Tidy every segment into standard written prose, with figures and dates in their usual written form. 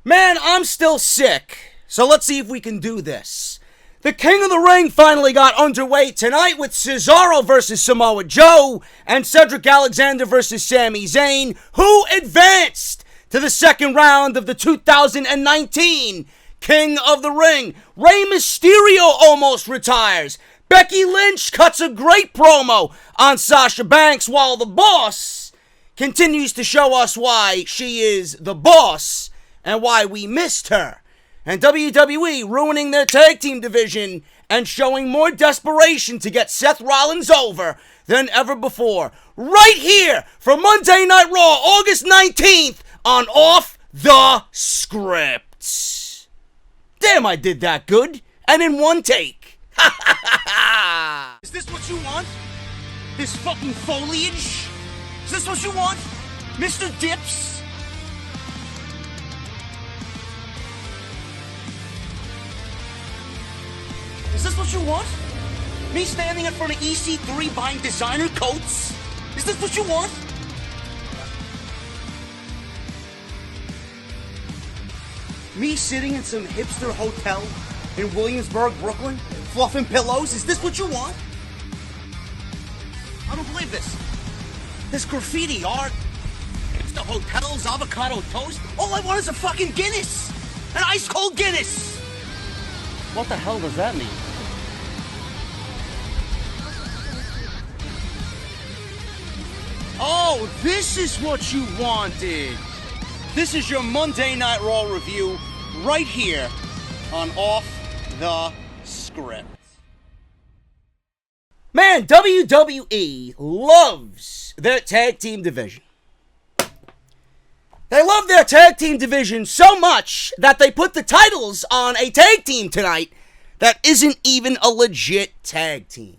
Man, I'm still sick, so let's see if we can do this. The King of the Ring finally got underway tonight with Cesaro versus Samoa Joe and Cedric Alexander versus Sami Zayn, who advanced to the second round of the 2019 King of the Ring. Rey Mysterio almost retires. Becky Lynch cuts a great promo on Sasha Banks while the boss continues to show us why she is the boss and why we missed her. And WWE ruining their tag team division and showing more desperation to get Seth Rollins over than ever before. Right here for Monday Night Raw, August 19th on Off the Script. Damn, I did that good. And in one take. Ha ha ha ha! Is this what you want? This fucking foliage? Is this what you want? Mr. Dips? Is this what you want? Me standing in front of EC3 buying designer coats? Is this what you want? Me sitting in some hipster hotel in Williamsburg, Brooklyn, fluffing pillows? Is this what you want? I don't believe this. This graffiti art, hipster hotels, avocado toast. All I want is a fucking Guinness. An ice cold Guinness. What the hell does that mean? Oh, this is what you wanted. This is your Monday Night Raw review right here on Off the Script. Man, WWE loves their tag team division. They love their tag team division so much that they put the titles on a tag team tonight that isn't even a legit tag team.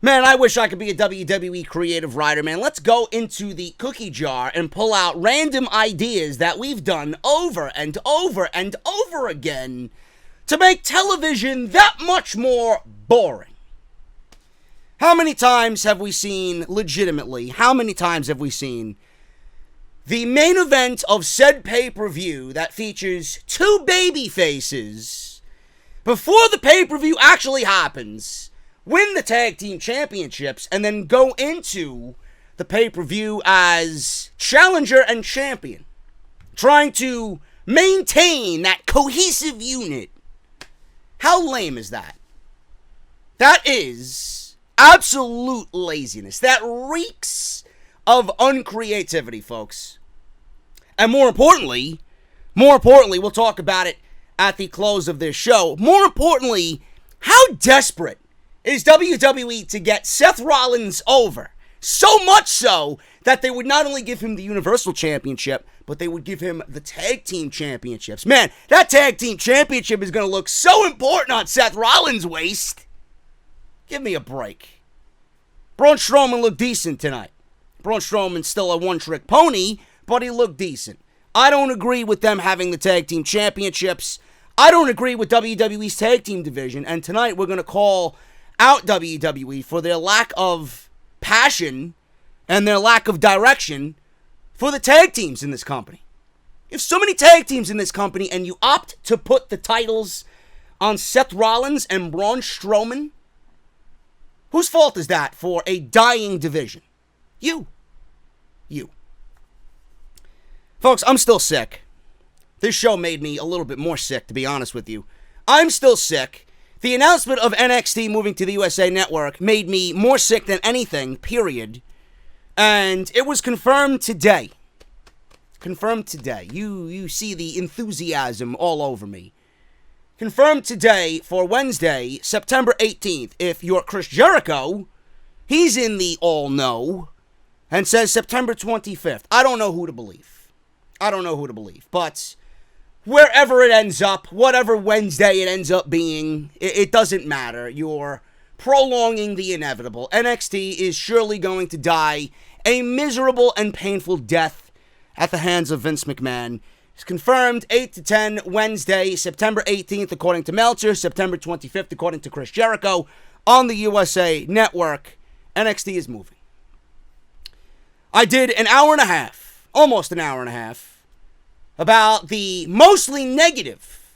Man, I wish I could be a WWE creative writer, man. Let's go into the cookie jar and pull out random ideas that we've done over and over and over again to make television that much more boring. How many times have we seen, legitimately, how many times have we seen the main event of said pay-per-view that features two baby faces before the pay-per-view actually happens, win the tag team championships, and then go into the pay-per-view as challenger and champion, trying to maintain that cohesive unit? How lame is that? That is absolute laziness. That reeks of uncreativity, folks. And more importantly, we'll talk about it at the close of this show. More importantly, how desperate is WWE to get Seth Rollins over? So much so that they would not only give him the Universal Championship, but they would give him the Tag Team Championships. Man, that Tag Team Championship is going to look so important on Seth Rollins' waist. Give me a break. Braun Strowman looked decent tonight. Braun Strowman's still a one-trick pony, but he looked decent. I don't agree with them having the Tag Team Championships. I don't agree with WWE's Tag Team division, and tonight we're going to call out WWE for their lack of passion and their lack of direction for the tag teams in this company. You have so many tag teams in this company and you opt to put the titles on Seth Rollins and Braun Strowman. Whose fault is that for a dying division? You. Folks, I'm still sick. This show made me a little bit more sick, to be honest with you. I'm still sick. The announcement of NXT moving to the USA Network made me more sick than anything, period. And it was confirmed today. Confirmed today. You see the enthusiasm all over me. Confirmed today for Wednesday, September 18th. If you're Chris Jericho, he's in the all-no and says September 25th. I don't know who to believe. But wherever it ends up, whatever Wednesday it ends up being, it doesn't matter. You're prolonging the inevitable. NXT is surely going to die a miserable and painful death at the hands of Vince McMahon. It's confirmed 8 to 10 Wednesday, September 18th, according to Meltzer, September 25th, according to Chris Jericho, on the USA Network. NXT is moving. I did an hour and a half, almost an hour and a half, about the mostly negative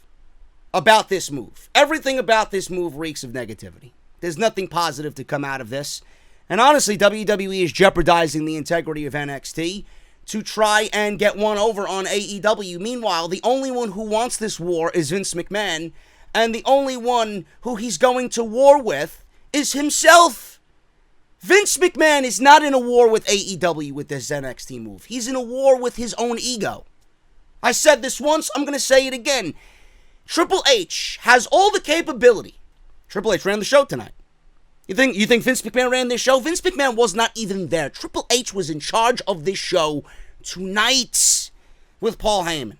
about this move. Everything about this move reeks of negativity. There's nothing positive to come out of this. And honestly, WWE is jeopardizing the integrity of NXT to try and get one over on AEW. Meanwhile, the only one who wants this war is Vince McMahon, and the only one who he's going to war with is himself. Vince McMahon is not in a war with AEW with this NXT move. He's in a war with his own ego. I said this once, I'm going to say it again. Triple H has all the capability. Triple H ran the show tonight. You think Vince McMahon ran this show? Vince McMahon was not even there. Triple H was in charge of this show tonight with Paul Heyman.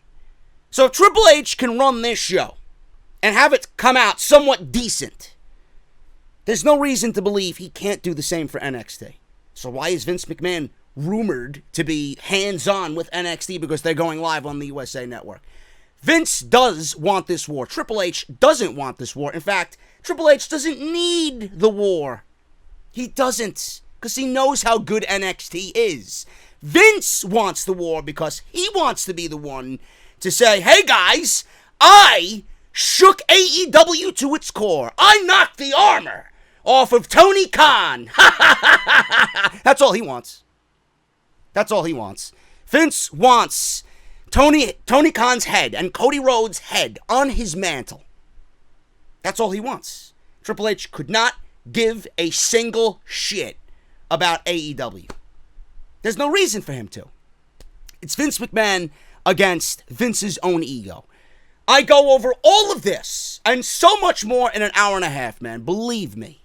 So if Triple H can run this show and have it come out somewhat decent, there's no reason to believe he can't do the same for NXT. So why is Vince McMahon rumored to be hands-on with NXT? Because they're going live on the USA Network. Vince does want this war. Triple H doesn't want this war. In fact, Triple H doesn't need the war. He doesn't, because he knows how good NXT is. Vince wants the war because he wants to be the one to say, hey guys, I shook AEW to its core. I knocked the armor off of Tony Khan. That's all he wants. That's all he wants. Vince wants Tony Khan's head and Cody Rhodes' head on his mantle. That's all he wants. Triple H could not give a single shit about AEW. There's no reason for him to. It's Vince McMahon against Vince's own ego. I go over all of this and so much more in an hour and a half, man. Believe me.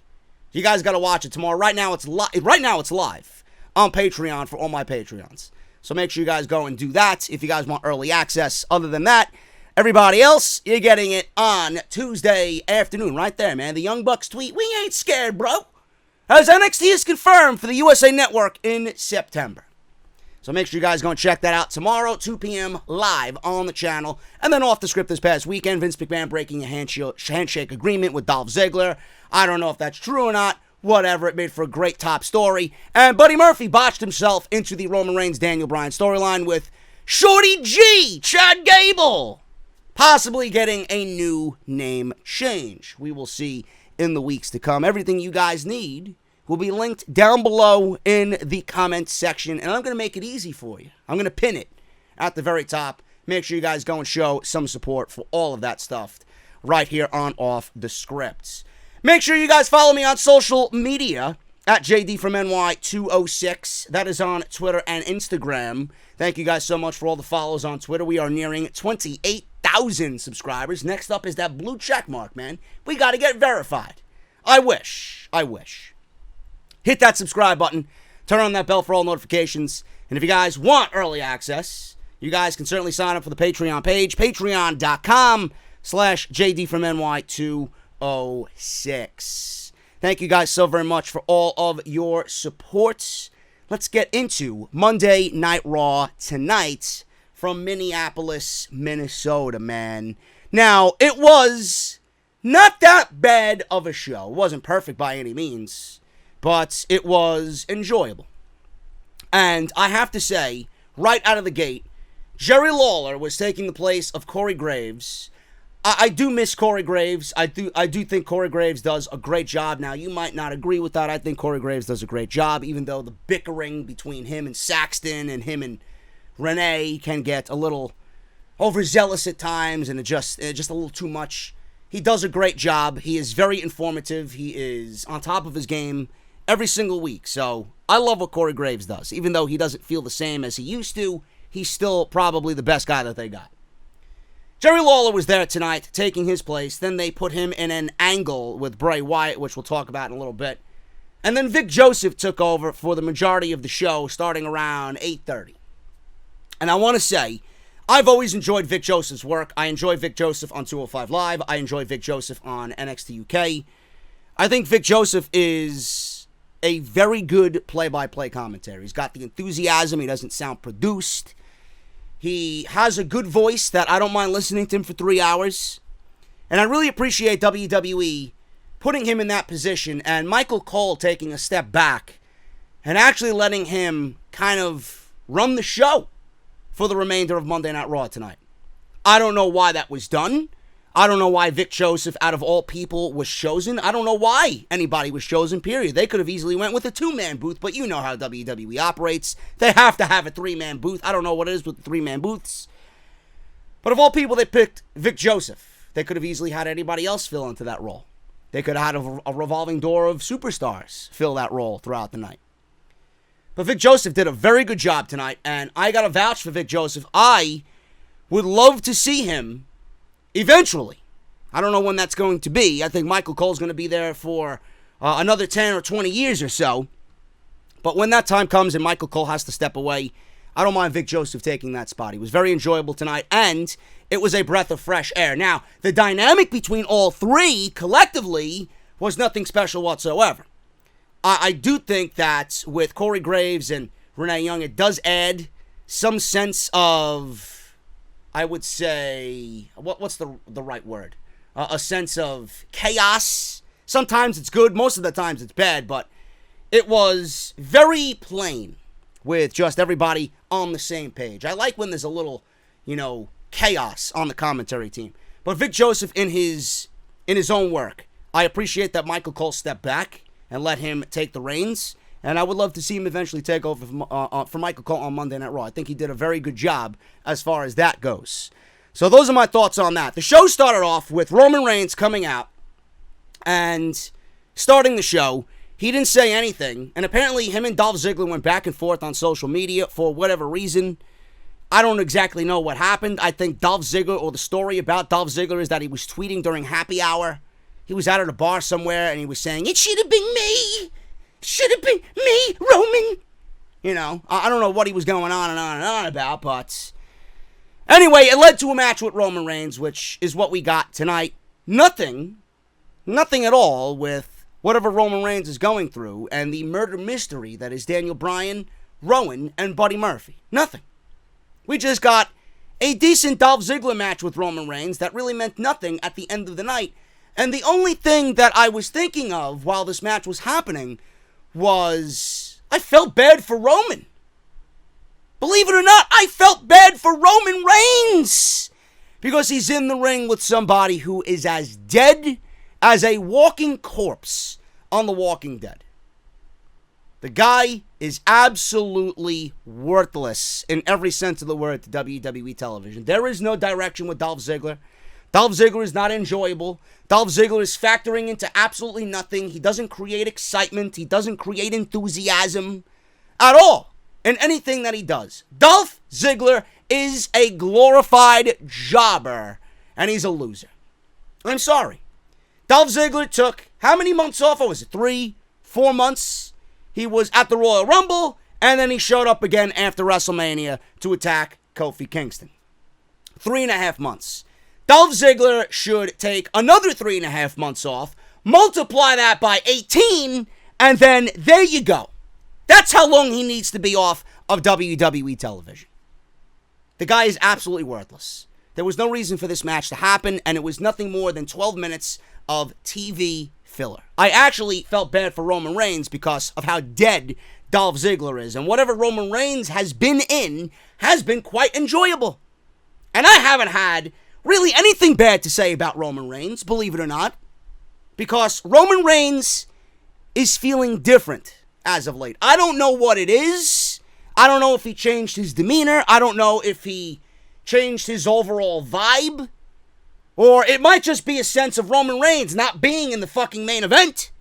You guys got to watch it tomorrow. Right now it's live on Patreon for all my Patreons. So make sure you guys go and do that if you guys want early access. Other than that, everybody else, you're getting it on Tuesday afternoon right there, man. The Young Bucks tweet, we ain't scared, bro. As NXT is confirmed for the USA Network in September. So make sure you guys go and check that out tomorrow, 2 p.m. live on the channel. And then off the script this past weekend, Vince McMahon breaking a handshake agreement with Dolph Ziggler. I don't know if that's true or not. Whatever, it made for a great top story. And Buddy Murphy botched himself into the Roman Reigns Daniel Bryan storyline with Shorty G, Chad Gable, possibly getting a new name change. We will see in the weeks to come. Everything you guys need will be linked down below in the comments section. And I'm going to make it easy for you. I'm going to pin it at the very top. Make sure you guys go and show some support for all of that stuff right here on Off the Scripts. Make sure you guys follow me on social media at JD from NY206. That is on Twitter and Instagram. Thank you guys so much for all the follows on Twitter. We are nearing 28,000 subscribers. Next up is that blue check mark, man. We got to get verified. I wish. Hit that subscribe button. Turn on that bell for all notifications. And if you guys want early access, you guys can certainly sign up for the Patreon page. Patreon.com/JD from NY206. Thank you guys so very much for all of your support. Let's get into Monday Night Raw tonight from Minneapolis, Minnesota, man. Now, it was not that bad of a show. It wasn't perfect by any means, but it was enjoyable. And I have to say, right out of the gate, Jerry Lawler was taking the place of Corey Graves. I do miss Corey Graves. I do think Corey Graves does a great job. Now, you might not agree with that. I think Corey Graves does a great job, even though the bickering between him and Saxton and him and Renee can get a little overzealous at times and just a little too much. He does a great job. He is very informative. He is on top of his game every single week. So I love what Corey Graves does. Even though he doesn't feel the same as he used to, he's still probably the best guy that they got. Jerry Lawler was there tonight, taking his place. Then they put him in an angle with Bray Wyatt, which we'll talk about in a little bit. And then Vic Joseph took over for the majority of the show, starting around 8:30. And I want to say, I've always enjoyed Vic Joseph's work. I enjoy Vic Joseph on 205 Live. I enjoy Vic Joseph on NXT UK. I think Vic Joseph is a very good play-by-play commentator. He's got the enthusiasm. He doesn't sound produced. He has a good voice that I don't mind listening to him for 3 hours. And I really appreciate WWE putting him in that position and Michael Cole taking a step back and actually letting him kind of run the show. for the remainder of Monday Night Raw tonight. I don't know why that was done. I don't know why Vic Joseph, out of all people, was chosen. I don't know why anybody was chosen, period. They could have easily went with a 2-man booth, but you know how WWE operates. They have to have a 3-man booth. I don't know what it is with the 3-man booths. But of all people, they picked Vic Joseph. They could have easily had anybody else fill into that role. They could have had a revolving door of superstars fill that role throughout the night. But Vic Joseph did a very good job tonight, and I got to vouch for Vic Joseph. I would love to see him eventually. I don't know when that's going to be. I think Michael Cole's going to be there for another 10 or 20 years or so. But when that time comes and Michael Cole has to step away, I don't mind Vic Joseph taking that spot. He was very enjoyable tonight, and it was a breath of fresh air. Now, the dynamic between all three collectively was nothing special whatsoever. I do think that with Corey Graves and Renee Young, it does add some sense of, I would say, what's the right word? A sense of chaos. Sometimes it's good, most of the times it's bad, but it was very plain with just everybody on the same page. I like when there's a little, chaos on the commentary team. But Vic Joseph, in his own work, I appreciate that Michael Cole stepped back and let him take the reins. And I would love to see him eventually take over for Michael Cole on Monday Night Raw. I think he did a very good job as far as that goes. So those are my thoughts on that. The show started off with Roman Reigns coming out and starting the show. He didn't say anything. And apparently him and Dolph Ziggler went back and forth on social media for whatever reason. I don't exactly know what happened. I think Dolph Ziggler, or the story about Dolph Ziggler, is that he was tweeting during happy hour. He was out at a bar somewhere and he was saying, "It should have been me. Should have been me, Roman." I don't know what he was going on and on and on about, but anyway, it led to a match with Roman Reigns, which is what we got tonight. Nothing at all with whatever Roman Reigns is going through and the murder mystery that is Daniel Bryan, Rowan, and Buddy Murphy. Nothing. We just got a decent Dolph Ziggler match with Roman Reigns that really meant nothing at the end of the night. And the only thing that I was thinking of while this match was happening was I felt bad for Roman. Believe it or not, I felt bad for Roman Reigns because he's in the ring with somebody who is as dead as a walking corpse on The Walking Dead. The guy is absolutely worthless in every sense of the word to WWE television. There is no direction with Dolph Ziggler. Dolph Ziggler is not enjoyable. Dolph Ziggler is factoring into absolutely nothing. He doesn't create excitement. He doesn't create enthusiasm at all in anything that he does. Dolph Ziggler is a glorified jobber, and he's a loser. I'm sorry. Dolph Ziggler took how many months off? Or was it 3, 4 months? He was at the Royal Rumble, and then he showed up again after WrestleMania to attack Kofi Kingston. 3.5 months. Dolph Ziggler should take another 3.5 months off, multiply that by 18, and then there you go. That's how long he needs to be off of WWE television. The guy is absolutely worthless. There was no reason for this match to happen, and it was nothing more than 12 minutes of TV filler. I actually felt bad for Roman Reigns because of how dead Dolph Ziggler is, and whatever Roman Reigns has been in has been quite enjoyable. And I haven't had really anything bad to say about Roman Reigns, believe it or not, because Roman Reigns is feeling different as of late. I don't know what it is. I don't know if he changed his demeanor. I don't know if he changed his overall vibe. Or it might just be a sense of Roman Reigns not being in the fucking main event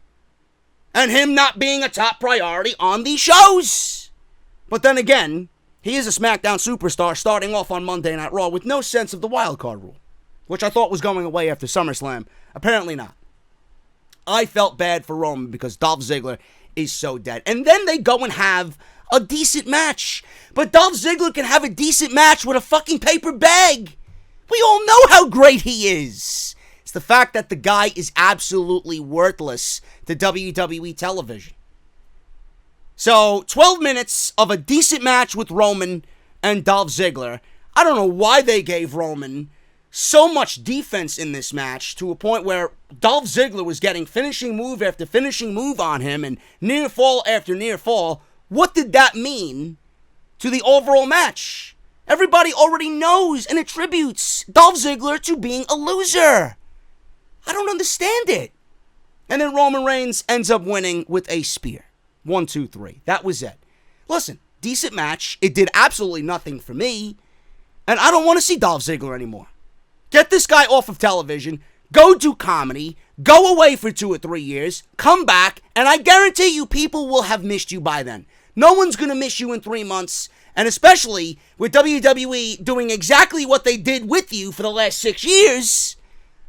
and him not being a top priority on these shows. But then again, he is a SmackDown superstar starting off on Monday Night Raw with no sense of the wildcard rule, which I thought was going away after SummerSlam. Apparently not. I felt bad for Roman because Dolph Ziggler is so dead. And then they go and have a decent match. But Dolph Ziggler can have a decent match with a fucking paper bag. We all know how great he is. It's the fact that the guy is absolutely worthless to WWE television. So, 12 minutes of a decent match with Roman and Dolph Ziggler. I don't know why they gave Roman so much defense in this match to a point where Dolph Ziggler was getting finishing move after finishing move on him and near fall after near fall. What did that mean to the overall match? Everybody already knows and attributes Dolph Ziggler to being a loser. I don't understand it. And then Roman Reigns ends up winning with a spear. 1, 2, 3. That was it. Listen, decent match. It did absolutely nothing for me. And I don't want to see Dolph Ziggler anymore. Get this guy off of television. Go do comedy. Go away for 2 or 3 years. Come back. And I guarantee you people will have missed you by then. No one's going to miss you in 3 months. And especially with WWE doing exactly what they did with you for the last 6 years,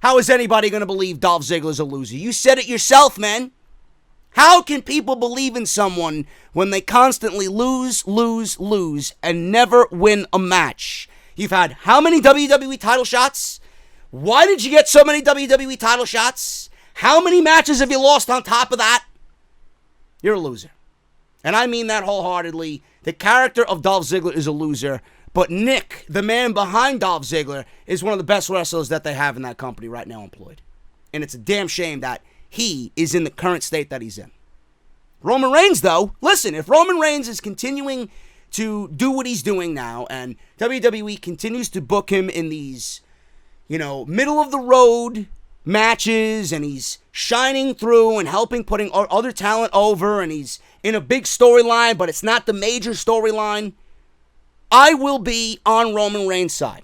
how is anybody going to believe Dolph Ziggler's a loser? You said it yourself, man. How can people believe in someone when they constantly lose, and never win a match? You've had how many WWE title shots? Why did you get so many WWE title shots? How many matches have you lost on top of that? You're a loser. And I mean that wholeheartedly. The character of Dolph Ziggler is a loser, but Nick, the man behind Dolph Ziggler, is one of the best wrestlers that they have in that company right now employed. And it's a damn shame that he is in the current state that he's in. Roman Reigns, though, listen, if Roman Reigns is continuing to do what he's doing now, and WWE continues to book him in these, middle of the road matches, and he's shining through and helping putting other talent over, and he's in a big storyline, but it's not the major storyline, I will be on Roman Reigns' side.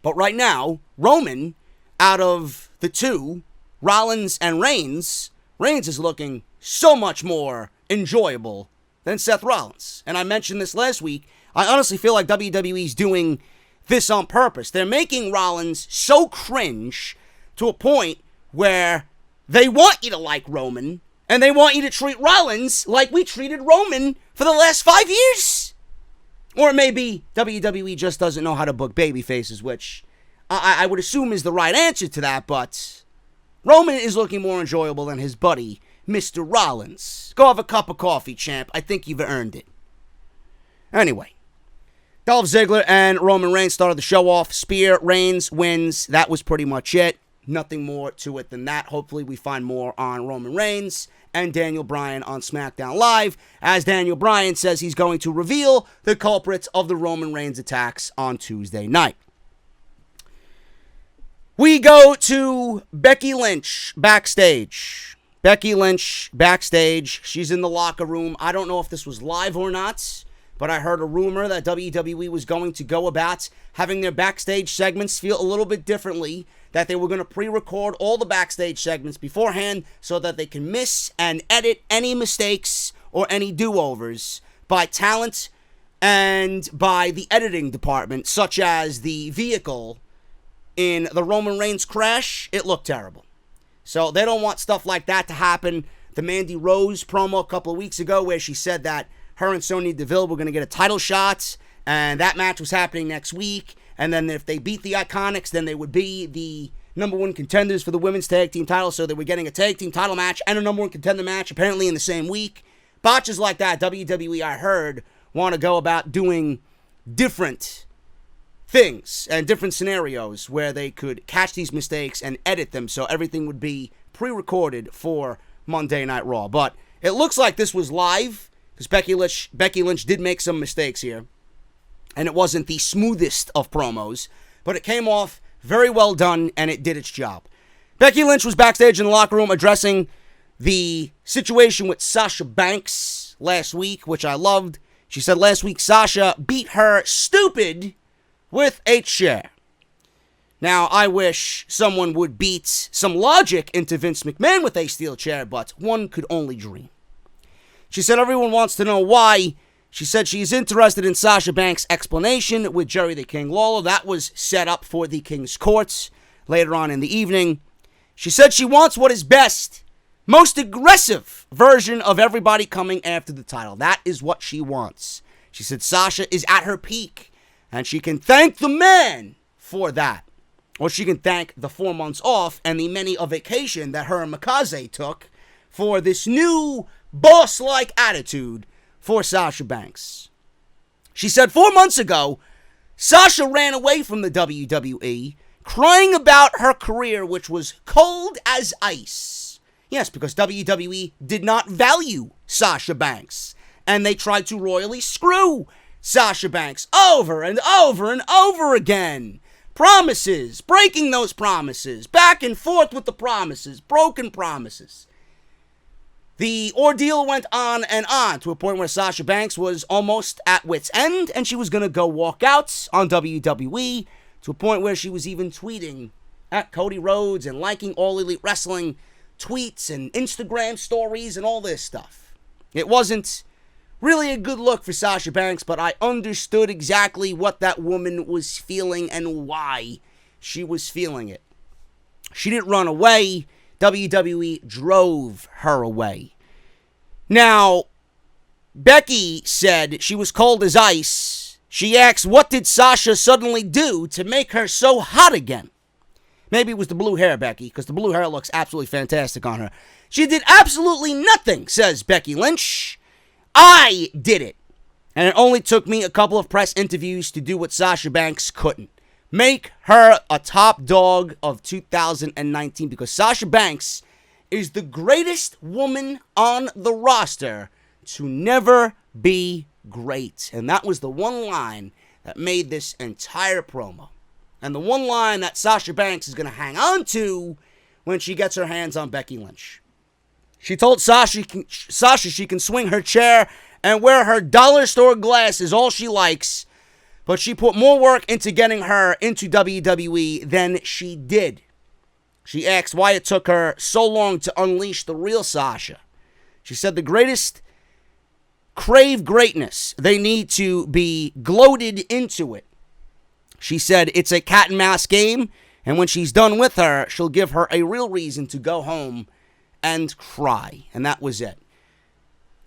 But right now, Roman, out of the two, Rollins and Reigns is looking so much more enjoyable than Seth Rollins. And I mentioned this last week. I honestly feel like WWE's doing this on purpose. They're making Rollins so cringe to a point where they want you to like Roman, and they want you to treat Rollins like we treated Roman for the last 5 years. Or maybe WWE just doesn't know how to book baby faces, which I would assume is the right answer to that, but Roman is looking more enjoyable than his buddy, Mr. Rollins. Go have a cup of coffee, champ. I think you've earned it. Anyway, Dolph Ziggler and Roman Reigns started the show off. Spear, Reigns wins. That was pretty much it. Nothing more to it than that. Hopefully we find more on Roman Reigns and Daniel Bryan on SmackDown Live, as Daniel Bryan says he's going to reveal the culprits of the Roman Reigns attacks on Tuesday night. We go to Becky Lynch backstage. Becky Lynch backstage. She's in the locker room. I don't know if this was live or not, but I heard a rumor that WWE was going to go about having their backstage segments feel a little bit differently, that they were going to pre-record all the backstage segments beforehand so that they can miss and edit any mistakes or any do-overs by talent and by the editing department, such as the vehicle in the Roman Reigns crash. It looked terrible. So they don't want stuff like that to happen. The Mandy Rose promo a couple of weeks ago where she said that her and Sonia Deville were going to get a title shot, and that match was happening next week. And then if they beat the Iconics, then they would be the number one contenders for the women's tag team title. So they were getting a tag team title match and a number one contender match, apparently in the same week. Botches like that, WWE, I heard, want to go about doing different things and different scenarios where they could catch these mistakes and edit them so everything would be pre-recorded for Monday Night Raw. But it looks like this was live, because Becky Lynch did make some mistakes here. And it wasn't the smoothest of promos, but it came off very well done, and it did its job. Becky Lynch was backstage in the locker room addressing the situation with Sasha Banks last week, which I loved. She said last week Sasha beat her stupid with a chair. Now, I wish someone would beat some logic into Vince McMahon with a steel chair, but one could only dream. She said everyone wants to know why. She said she's interested in Sasha Banks' explanation with Jerry the King Lawler. That was set up for the King's Courts later on in the evening. She said she wants what is best, most aggressive version of everybody coming after the title. That is what she wants. She said Sasha is at her peak, and she can thank the man for that. Or she can thank the 4 months off and the many a vacation that her and Mikaze took for this new boss-like attitude for Sasha Banks. She said 4 months ago, Sasha ran away from the WWE, crying about her career, which was cold as ice. Yes, because WWE did not value Sasha Banks, and they tried to royally screw Sasha Banks over and over and over again. Promises, breaking those promises, back and forth with the promises, broken promises. The ordeal went on and on to a point where Sasha Banks was almost at wit's end, and she was going to go walk out on WWE, to a point where she was even tweeting at Cody Rhodes and liking All Elite Wrestling tweets and Instagram stories and all this stuff. It wasn't really a good look for Sasha Banks, but I understood exactly what that woman was feeling and why she was feeling it. She didn't run away. WWE drove her away. Now, Becky said she was cold as ice. She asked, what did Sasha suddenly do to make her so hot again? Maybe it was the blue hair, Becky, because the blue hair looks absolutely fantastic on her. She did absolutely nothing, says Becky Lynch. I did it. And it only took me a couple of press interviews to do what Sasha Banks couldn't. Make her a top dog of 2019, because Sasha Banks is the greatest woman on the roster to never be great. And that was the one line that made this entire promo. And the one line that Sasha Banks is going to hang on to when she gets her hands on Becky Lynch. She told Sasha she can swing her chair and wear her dollar store glasses all she likes, but she put more work into getting her into WWE than she did. She asked why it took her so long to unleash the real Sasha. She said the greatest crave greatness. They need to be gloated into it. She said it's a cat and mouse game, and when she's done with her, she'll give her a real reason to go home and cry. And that was it.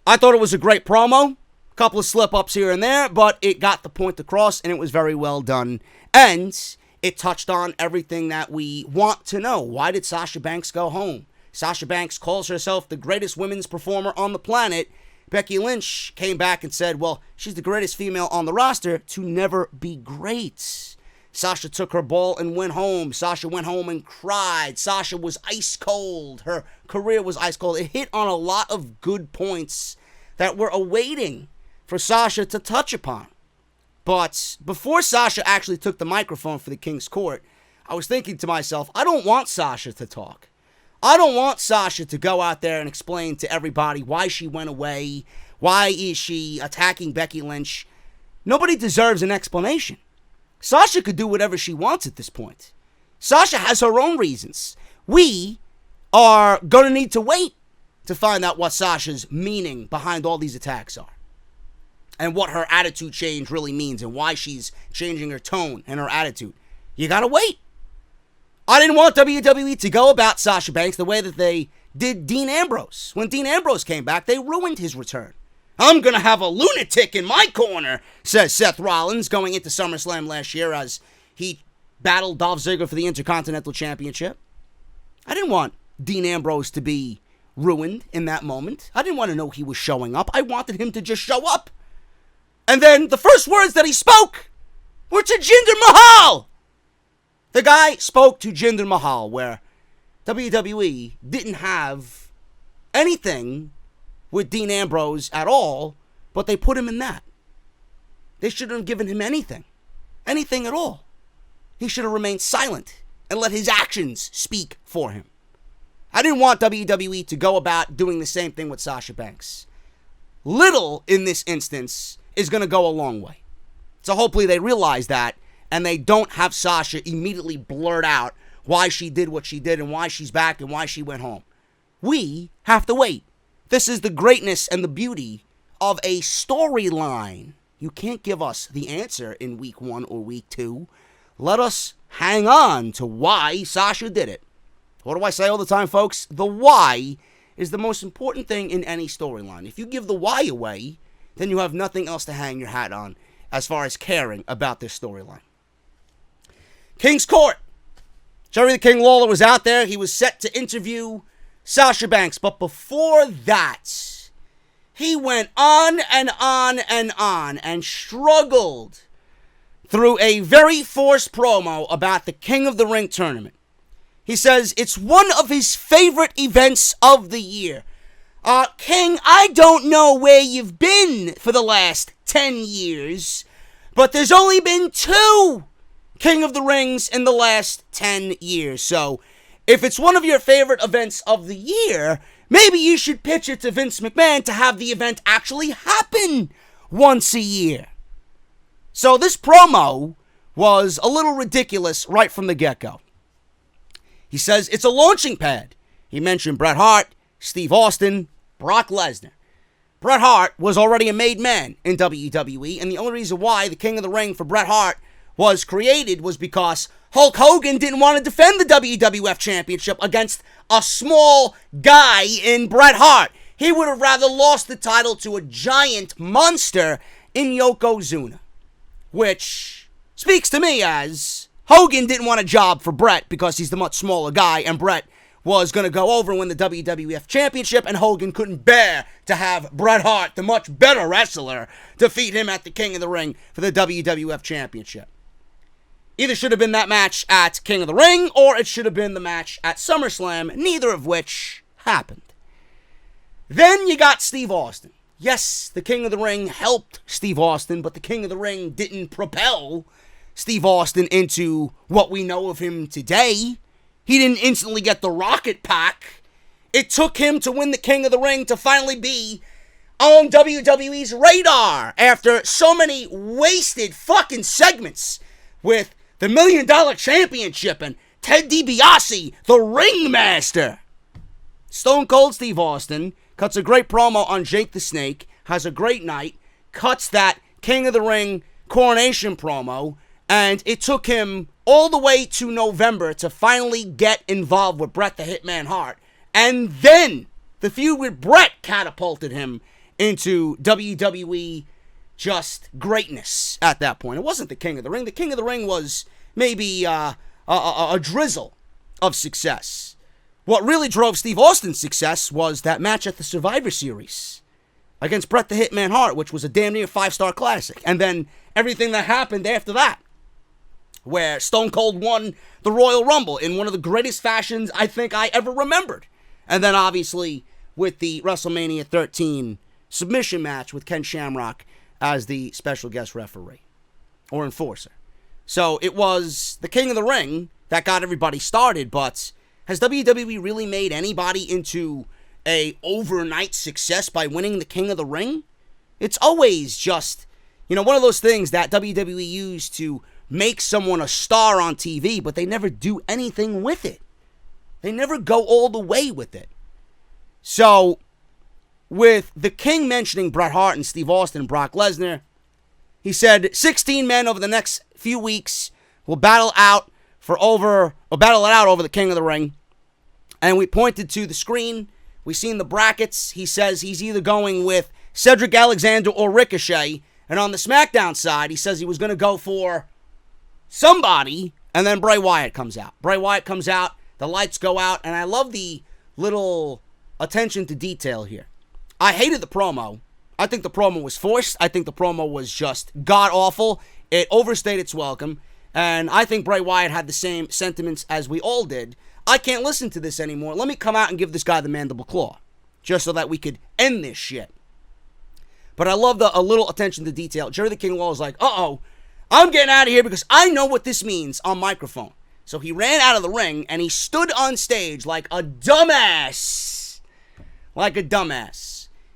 I thought it was a great promo. A couple of slip-ups here and there, but it got the point across, and it was very well done. And it touched on everything that we want to know. Why did Sasha Banks go home? Sasha Banks calls herself the greatest women's performer on the planet. Becky Lynch came back and said, well, she's the greatest female on the roster to never be great. Sasha took her ball and went home. Sasha went home and cried. Sasha was ice cold. Her career was ice cold. It hit on a lot of good points that we're awaiting for Sasha to touch upon. But before Sasha actually took the microphone for the King's Court, I was thinking to myself, I don't want Sasha to talk. I don't want Sasha to go out there and explain to everybody why she went away. Why is she attacking Becky Lynch? Nobody deserves an explanation. Sasha could do whatever she wants at this point. Sasha has her own reasons. We are going to need to wait to find out what Sasha's meaning behind all these attacks are. And what her attitude change really means and why she's changing her tone and her attitude. You got to wait. I didn't want WWE to go about Sasha Banks the way that they did Dean Ambrose. When Dean Ambrose came back, they ruined his return. I'm going to have a lunatic in my corner, says Seth Rollins, going into SummerSlam last year as he battled Dolph Ziggler for the Intercontinental Championship. I didn't want Dean Ambrose to be ruined in that moment. I didn't want to know he was showing up. I wanted him to just show up. And then the first words that he spoke were to Jinder Mahal. The guy spoke to Jinder Mahal, where WWE didn't have anything with Dean Ambrose at all, but they put him in that. They shouldn't have given him anything at all. He should have remained silent and let his actions speak for him. I didn't want WWE to go about doing the same thing with Sasha Banks. Little in this instance is going to go a long way. So hopefully they realize that, and they don't have Sasha immediately blurt out why she did what she did and why she's back and why she went home. We have to wait. This is the greatness and the beauty of a storyline. You can't give us the answer in week 1 or week 2. Let us hang on to why Sasha did it. What do I say all the time, folks? The why is the most important thing in any storyline. If you give the why away, then you have nothing else to hang your hat on as far as caring about this storyline. King's Court. Jerry the King Lawler was out there. He was set to interview Sasha Banks. But before that, he went on and on and on and struggled through a very forced promo about the King of the Ring tournament. He says it's one of his favorite events of the year. King, I don't know where you've been for the last 10 years, but there's only been 2 King of the Rings in the last 10 years. So if it's one of your favorite events of the year, maybe you should pitch it to Vince McMahon to have the event actually happen once a year. So this promo was a little ridiculous right from the get-go. He says it's a launching pad. He mentioned Bret Hart, Steve Austin, Brock Lesnar. Bret Hart was already a made man in WWE, and the only reason why the King of the Ring for Bret Hart was created was because Hulk Hogan didn't want to defend the WWF Championship against a small guy in Bret Hart. He would have rather lost the title to a giant monster in Yokozuna, which speaks to me as Hogan didn't want a job for Bret because he's the much smaller guy, and Bret was going to go over and win the WWF Championship, and Hogan couldn't bear to have Bret Hart, the much better wrestler, defeat him at the King of the Ring for the WWF Championship. Either should have been that match at King of the Ring, or it should have been the match at SummerSlam, neither of which happened. Then you got Steve Austin. Yes, the King of the Ring helped Steve Austin, but the King of the Ring didn't propel Steve Austin into what we know of him today. He didn't instantly get the rocket pack. It took him to win the King of the Ring to finally be on WWE's radar after so many wasted fucking segments with the $1 Million Championship and Ted DiBiase, the Ringmaster. Stone Cold Steve Austin cuts a great promo on Jake the Snake, has a great night, cuts that King of the Ring coronation promo, and it took him all the way to November to finally get involved with Bret the Hitman Hart. And then the feud with Bret catapulted him into WWE just greatness at that point. It wasn't the King of the Ring. The King of the Ring was maybe a drizzle of success. What really drove Steve Austin's success was that match at the Survivor Series against Bret the Hitman Hart, which was a damn near 5-star classic. And then everything that happened after that, where Stone Cold won the Royal Rumble in one of the greatest fashions I think I ever remembered. And then obviously with the WrestleMania 13 submission match with Ken Shamrock as the special guest referee or enforcer. So it was the King of the Ring that got everybody started, but has WWE really made anybody into a overnight success by winning the King of the Ring? It's always just, one of those things that WWE used to make someone a star on TV, but they never do anything with it. They never go all the way with it. So, with the King mentioning Bret Hart and Steve Austin and Brock Lesnar, he said 16 men over the next few weeks will battle it out over the King of the Ring. And we pointed to the screen. We seen the brackets. He says he's either going with Cedric Alexander or Ricochet. And on the SmackDown side, he says he was going to go for somebody, and then Bray Wyatt comes out. Bray Wyatt comes out, the lights go out, and I love the little attention to detail here. I hated the promo. I think the promo was forced. I think the promo was just god-awful. It overstayed its welcome, and I think Bray Wyatt had the same sentiments as we all did. I can't listen to this anymore. Let me come out and give this guy the mandible claw, just so that we could end this shit. But I love a little attention to detail. Jerry the King Lawler was like, uh-oh, I'm getting out of here because I know what this means on microphone. So he ran out of the ring and he stood on stage like a dumbass.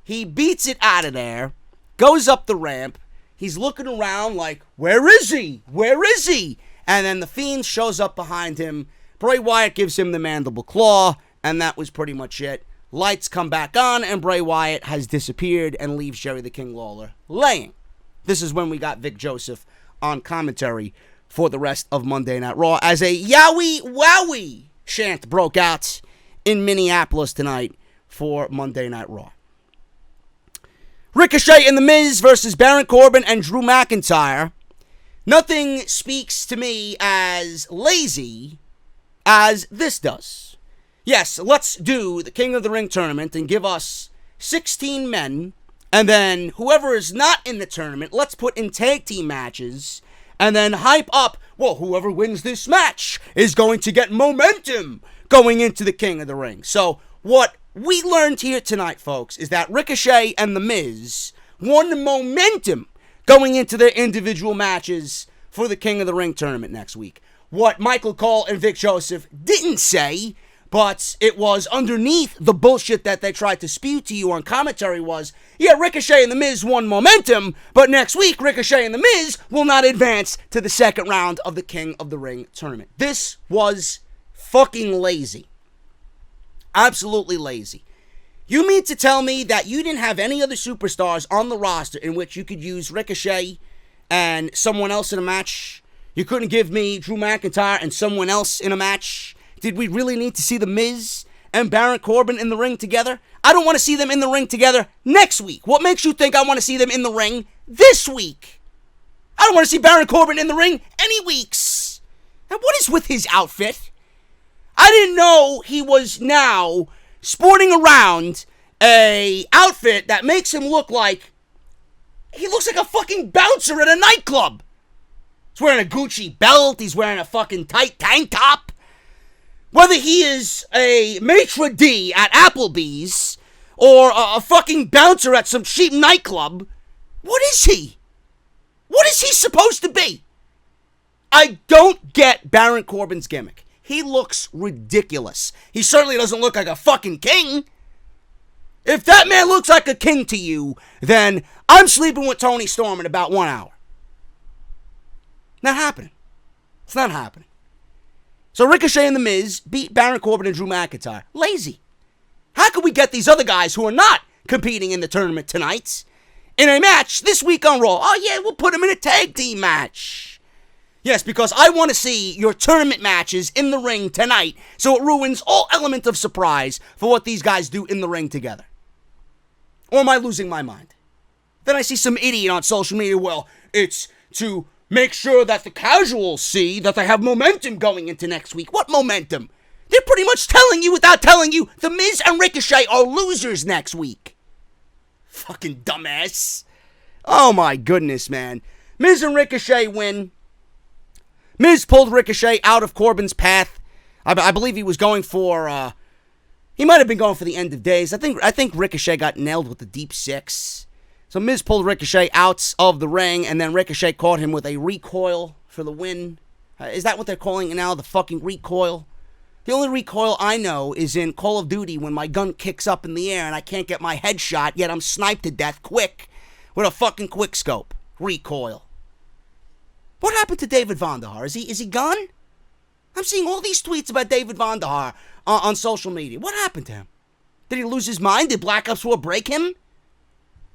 He beats it out of there, goes up the ramp. He's looking around like, where is he? And then the Fiend shows up behind him. Bray Wyatt gives him the mandible claw, and that was pretty much it. Lights come back on, and Bray Wyatt has disappeared and leaves Jerry the King Lawler laying. This is when we got Vic Joseph on commentary for the rest of Monday Night Raw as a Yowie Wowie chant broke out in Minneapolis tonight for Monday Night Raw. Ricochet and The Miz versus Baron Corbin and Drew McIntyre. Nothing speaks to me as lazy as this does. Yes, let's do the King of the Ring tournament and give us 16 men. And then whoever is not in the tournament, let's put in tag team matches and then hype up, well, whoever wins this match is going to get momentum going into the King of the Ring. So what we learned here tonight, folks, is that Ricochet and The Miz won momentum going into their individual matches for the King of the Ring tournament next week. What Michael Cole and Vic Joseph didn't say, but it was underneath the bullshit that they tried to spew to you on commentary was, yeah, Ricochet and The Miz won momentum, but next week Ricochet and The Miz will not advance to the second round of the King of the Ring tournament. This was fucking lazy. Absolutely lazy. You mean to tell me that you didn't have any other superstars on the roster in which you could use Ricochet and someone else in a match? You couldn't give me Drew McIntyre and someone else in a match? Did we really need to see The Miz and Baron Corbin in the ring together? I don't want to see them in the ring together next week. What makes you think I want to see them in the ring this week? I don't want to see Baron Corbin in the ring any weeks. And what is with his outfit? I didn't know he was now sporting around a outfit that makes him look like he looks like a fucking bouncer at a nightclub. He's wearing a Gucci belt. He's wearing a fucking tight tank top. Whether he is a maitre d' at Applebee's or a fucking bouncer at some cheap nightclub, what is he? What is he supposed to be? I don't get Baron Corbin's gimmick. He looks ridiculous. He certainly doesn't look like a fucking king. If that man looks like a king to you, then I'm sleeping with Tony Storm in about 1 hour. Not happening. It's not happening. So Ricochet and The Miz beat Baron Corbin and Drew McIntyre. Lazy. How could we get these other guys who are not competing in the tournament tonight in a match this week on Raw? Oh yeah, we'll put them in a tag team match. Yes, because I want to see your tournament matches in the ring tonight, so it ruins all element of surprise for what these guys do in the ring together. Or am I losing my mind? Then I see some idiot on social media, well, it's to make sure that the casuals see that they have momentum going into next week. What momentum? They're pretty much telling you without telling you The Miz and Ricochet are losers next week. Fucking dumbass. Oh my goodness, man. Miz and Ricochet win. Miz pulled Ricochet out of Corbin's path. I believe he was going for, he might have been going for the end of days. I think Ricochet got nailed with the deep six. So Miz pulled Ricochet out of the ring, and then Ricochet caught him with a recoil for the win. Is that what they're calling it now, the fucking recoil? The only recoil I know is in Call of Duty when my gun kicks up in the air and I can't get my head shot, yet I'm sniped to death quick with a fucking quick scope. Recoil. What happened to David Vonderhaar? Is he gone? I'm seeing all these tweets about David Vonderhaar on social media. What happened to him? Did he lose his mind? Did Black Ops 4 break him?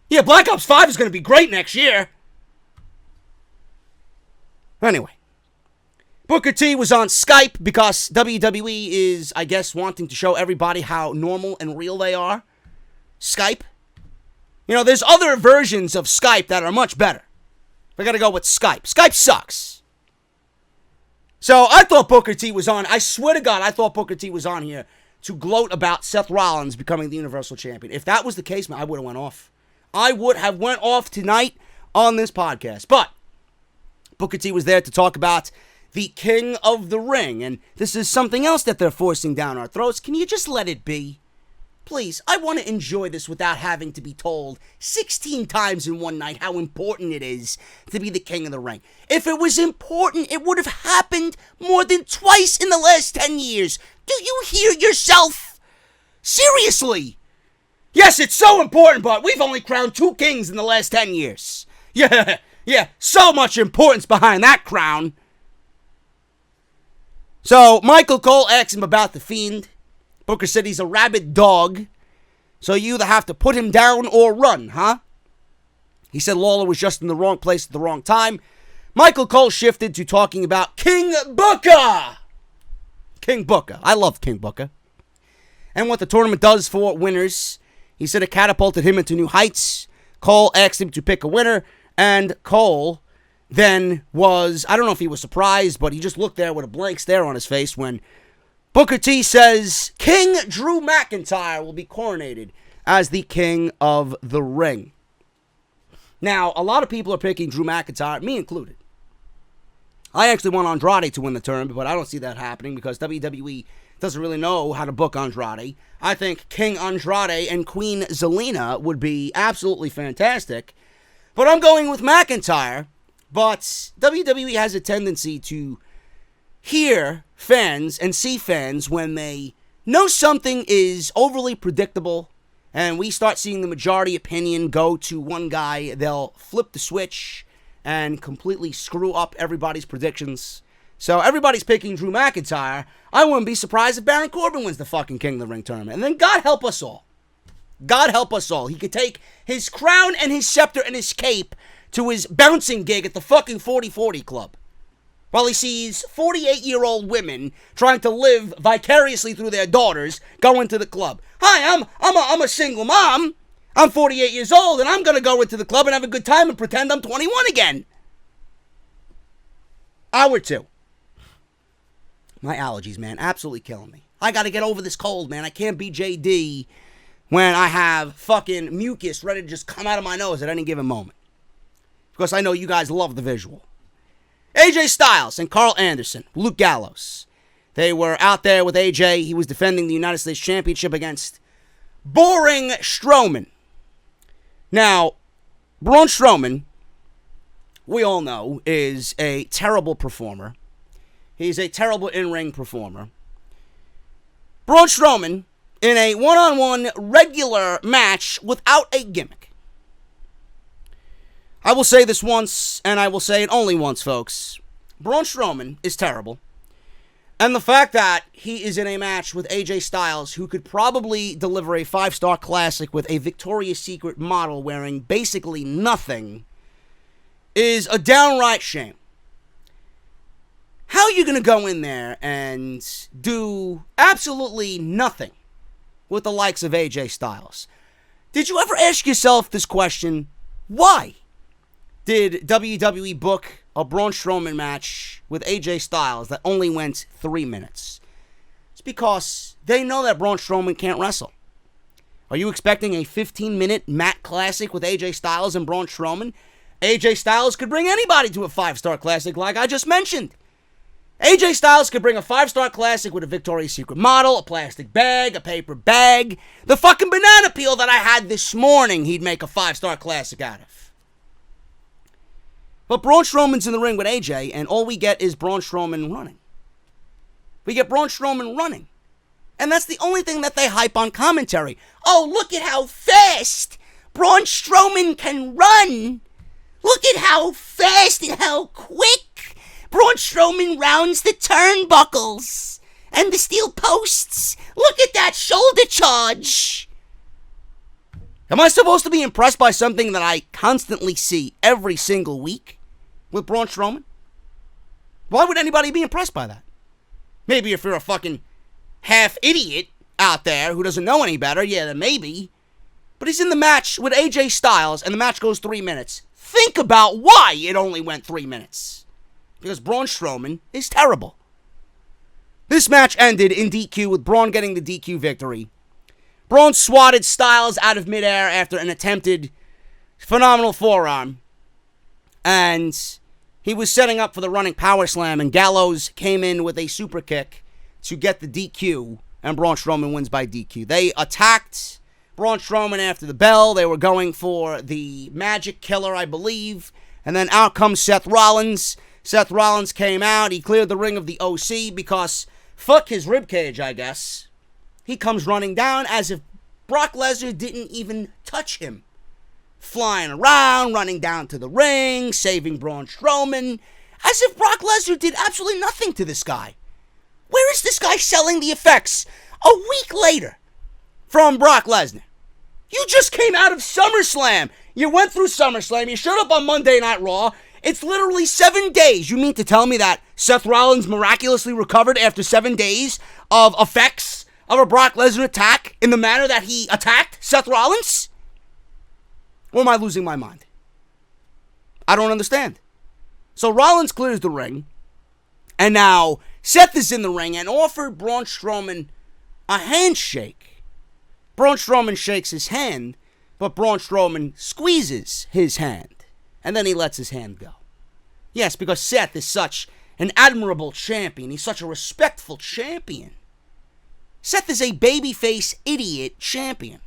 Yeah, Black Ops 5 is going to be great next year. Anyway. Booker T was on Skype because WWE is, I guess, wanting to show everybody how normal and real they are. Skype. You know, there's other versions of Skype that are much better. We got to go with Skype. Skype sucks. So I thought Booker T was on. I swear to God, I thought Booker T was on here to gloat about Seth Rollins becoming the Universal Champion. If that was the case, man, I would have went off. I would have went off tonight on this podcast. But Booker T was there to talk about the King of the Ring. And this is something else that they're forcing down our throats. Can you just let it be? Please, I want to enjoy this without having to be told 16 times in one night how important it is to be the King of the Ring. If it was important, it would have happened more than twice in the last 10 years. Do you hear yourself? Seriously. Yes, it's so important, but we've only crowned 2 kings in the last 10 years. Yeah, so much importance behind that crown. So, Michael Cole asked him about The Fiend. Booker said he's a rabid dog, so you either have to put him down or run, huh? He said Lawler was just in the wrong place at the wrong time. Michael Cole shifted to talking about King Booker. King Booker. I love King Booker. And what the tournament does for winners. He said it catapulted him into new heights. Cole asked him to pick a winner, and Cole then was, I don't know if he was surprised, but he just looked there with a blank stare on his face when Booker T says King Drew McIntyre will be coronated as the King of the Ring. Now, a lot of people are picking Drew McIntyre, me included. I actually want Andrade to win the tournament, but I don't see that happening because WWE doesn't really know how to book Andrade. I think King Andrade and Queen Zelina would be absolutely fantastic. But I'm going with McIntyre. But WWE has a tendency to hear fans and see fans when they know something is overly predictable and we start seeing the majority opinion go to one guy. They'll flip the switch and completely screw up everybody's predictions. So everybody's picking Drew McIntyre. I wouldn't be surprised if Baron Corbin wins the fucking King of the Ring tournament. And then God help us all. God help us all. He could take his crown and his scepter and his cape to his bouncing gig at the fucking 40-40 club, while he sees 48-year-old women trying to live vicariously through their daughters go into the club. Hi, I'm a single mom. I'm 48 years old, and I'm going to go into the club and have a good time and pretend I'm 21 again. Hour 2. My allergies, man, absolutely killing me. I got to get over this cold, man. I can't be JD when I have fucking mucus ready to just come out of my nose at any given moment. Because I know you guys love the visual. AJ Styles and Carl Anderson, Luke Gallows. They were out there with AJ. He was defending the United States Championship against boring Strowman. Now, Braun Strowman, we all know, is a terrible performer. He's a terrible in-ring performer. Braun Strowman in a one-on-one regular match without a gimmick. I will say this once, and I will say it only once, folks. Braun Strowman is terrible. And the fact that he is in a match with AJ Styles, who could probably deliver a 5-star classic with a Victoria's Secret model wearing basically nothing, is a downright shame. How are you going to go in there and do absolutely nothing with the likes of AJ Styles? Did you ever ask yourself this question? Why did WWE book a Braun Strowman match with AJ Styles that only went 3 minutes? It's because they know that Braun Strowman can't wrestle. Are you expecting a 15-minute mat classic with AJ Styles and Braun Strowman? AJ Styles could bring anybody to a 5-star classic like I just mentioned. AJ Styles could bring a 5-star classic with a Victoria's Secret model, a plastic bag, a paper bag. The fucking banana peel that I had this morning, he'd make a 5-star classic out of. But Braun Strowman's in the ring with AJ, and all we get is Braun Strowman running. We get Braun Strowman running. And that's the only thing that they hype on commentary. Oh, look at how fast Braun Strowman can run. Look at how fast and how quick Braun Strowman rounds the turnbuckles and the steel posts. Look at that shoulder charge. Am I supposed to be impressed by something that I constantly see every single week with Braun Strowman? Why would anybody be impressed by that? Maybe if you're a fucking half idiot out there who doesn't know any better, yeah, then maybe. But he's in the match with AJ Styles, and the match goes 3 minutes. Think about why it only went 3 minutes. Because Braun Strowman is terrible. This match ended in DQ with Braun getting the DQ victory. Braun swatted Styles out of midair after an attempted phenomenal forearm. And he was setting up for the running power slam, and Gallows came in with a super kick to get the DQ, and Braun Strowman wins by DQ. They attacked Braun Strowman after the bell. They were going for the Magic Killer, I believe. And then out comes Seth Rollins. Seth Rollins came out. He cleared the ring of the OC because fuck his ribcage, I guess. He comes running down as if Brock Lesnar didn't even touch him. Flying around, running down to the ring, saving Braun Strowman. As if Brock Lesnar did absolutely nothing to this guy. Where is this guy selling the effects a week later from Brock Lesnar? You just came out of SummerSlam. You went through SummerSlam. You showed up on Monday Night Raw. It's literally 7 days. You mean to tell me that Seth Rollins miraculously recovered after 7 days of effects of a Brock Lesnar attack in the manner that he attacked Seth Rollins? Or am I losing my mind? I don't understand. So Rollins clears the ring. And now Seth is in the ring and offered Braun Strowman a handshake. Braun Strowman shakes his hand, but Braun Strowman squeezes his hand. And then he lets his hand go. Yes, because Seth is such an admirable champion. He's such a respectful champion. Seth is a babyface idiot champion.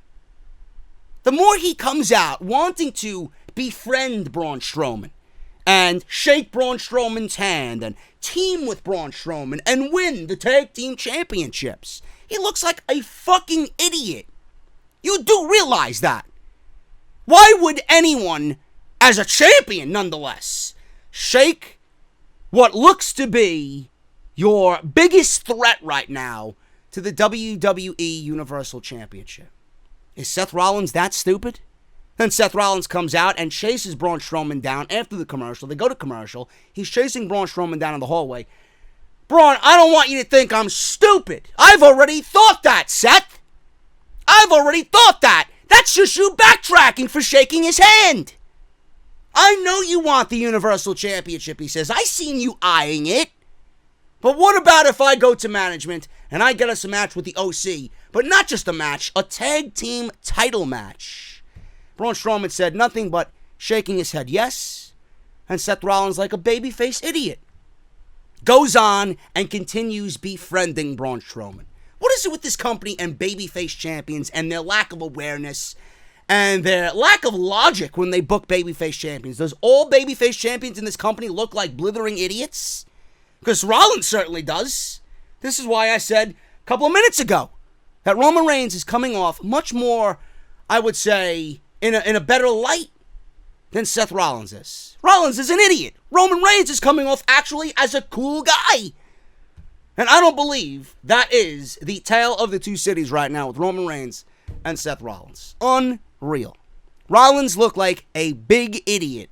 The more he comes out wanting to befriend Braun Strowman and shake Braun Strowman's hand and team with Braun Strowman and win the tag team championships. He looks like a fucking idiot. You do realize that. Why would anyone, as a champion nonetheless, shake what looks to be your biggest threat right now to the WWE Universal Championship? Is Seth Rollins that stupid? Then Seth Rollins comes out and chases Braun Strowman down after the commercial. They go to commercial. He's chasing Braun Strowman down in the hallway. Braun, I don't want you to think I'm stupid. I've already thought that, Seth. I've already thought that. That's just you backtracking for shaking his hand. I know you want the Universal Championship, he says. I seen you eyeing it. But what about if I go to management and I get us a match with the OC? But not just a match, a tag team title match. Braun Strowman said nothing but shaking his head yes. And Seth Rollins, like a babyface idiot, goes on and continues befriending Braun Strowman. What is it with this company and babyface champions and their lack of awareness and their lack of logic when they book babyface champions? Does all babyface champions in this company look like blithering idiots? Because Rollins certainly does. This is why I said a couple of minutes ago that Roman Reigns is coming off much more, I would say, in a better light than Seth Rollins is. Rollins is an idiot. Roman Reigns is coming off actually as a cool guy. And I don't believe that is the tale of the two cities right now with Roman Reigns and Seth Rollins. Unreal. Rollins looked like a big idiot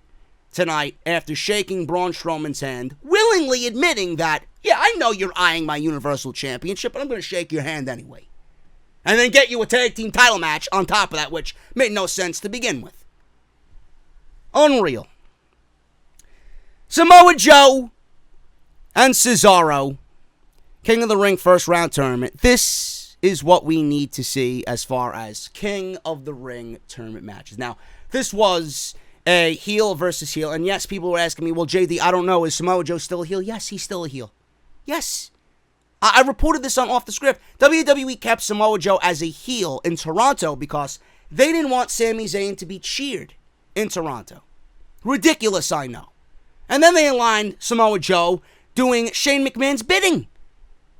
tonight after shaking Braun Strowman's hand, willingly admitting that, yeah, I know you're eyeing my Universal Championship, but I'm going to shake your hand anyway. And then get you a tag team title match on top of that, which made no sense to begin with. Unreal. Samoa Joe and Cesaro, King of the Ring first round tournament. This is what we need to see as far as King of the Ring tournament matches. Now, this was a heel versus heel. And yes, people were asking me, well, JD, I don't know, is Samoa Joe still a heel? Yes, he's still a heel. Yes. I reported this on Off the Script. WWE kept Samoa Joe as a heel in Toronto because they didn't want Sami Zayn to be cheered in Toronto. Ridiculous, I know. And then they aligned Samoa Joe doing Shane McMahon's bidding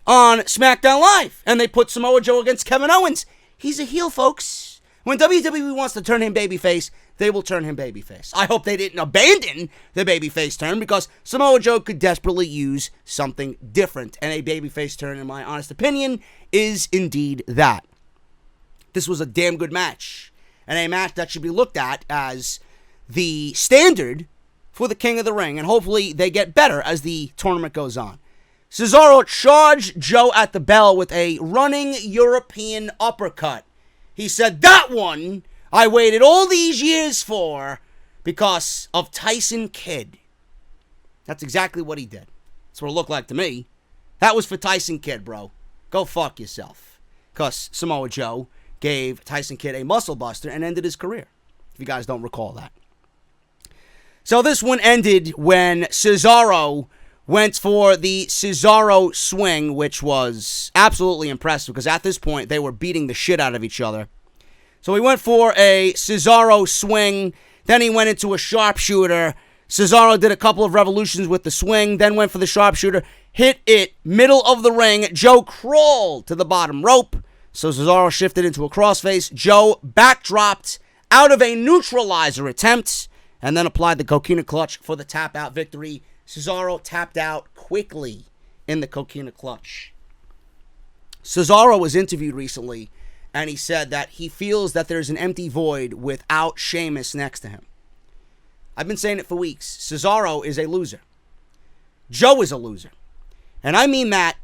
on SmackDown Live. And they put Samoa Joe against Kevin Owens. He's a heel, folks. When WWE wants to turn him babyface, they will turn him babyface. I hope they didn't abandon the babyface turn because Samoa Joe could desperately use something different. And a babyface turn, in my honest opinion, is indeed that. This was a damn good match. And a match that should be looked at as the standard for the King of the Ring. And hopefully they get better as the tournament goes on. Cesaro charged Joe at the bell with a running European uppercut. He said, that one I waited all these years for because of Tyson Kidd. That's exactly what he did. That's what it looked like to me. That was for Tyson Kidd, bro. Go fuck yourself. Because Samoa Joe gave Tyson Kidd a muscle buster and ended his career. If you guys don't recall that. So this one ended when Cesaro went for the Cesaro swing, which was absolutely impressive because at this point they were beating the shit out of each other. So he went for a Cesaro swing, then he went into a sharpshooter. Cesaro did a couple of revolutions with the swing, then went for the sharpshooter, hit it, middle of the ring. Joe crawled to the bottom rope, so Cesaro shifted into a crossface. Joe backdropped out of a neutralizer attempt, and then applied the coquina clutch for the tap-out victory. Cesaro tapped out quickly in the coquina clutch. Cesaro was interviewed recently, and he said that he feels that there's an empty void without Sheamus next to him. I've been saying it for weeks. Cesaro is a loser. Joe is a loser. And I mean that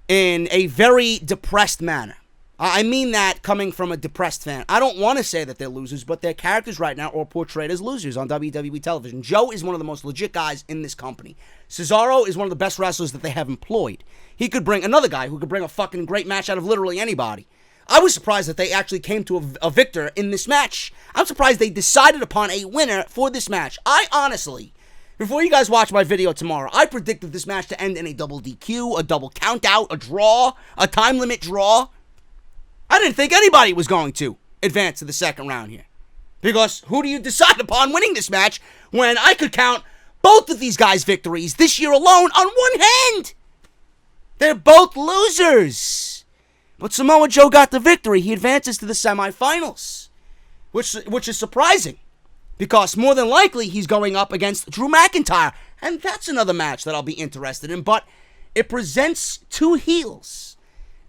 in a very depressed manner. I mean that coming from a depressed fan. I don't want to say that they're losers, but their characters right now are portrayed as losers on WWE television. Joe is one of the most legit guys in this company. Cesaro is one of the best wrestlers that they have employed. He could bring another guy who could bring a fucking great match out of literally anybody. I was surprised that they actually came to a victor in this match. I'm surprised they decided upon a winner for this match. I honestly, before you guys watch my video tomorrow, I predicted this match to end in a double DQ, a double countout, a draw, a time limit draw. I didn't think anybody was going to advance to the second round here. Because who do you decide upon winning this match when I could count both of these guys' victories this year alone on one hand? They're both losers. But Samoa Joe got the victory. He advances to the semifinals, which is surprising because more than likely he's going up against Drew McIntyre. And that's another match that I'll be interested in. But it presents two heels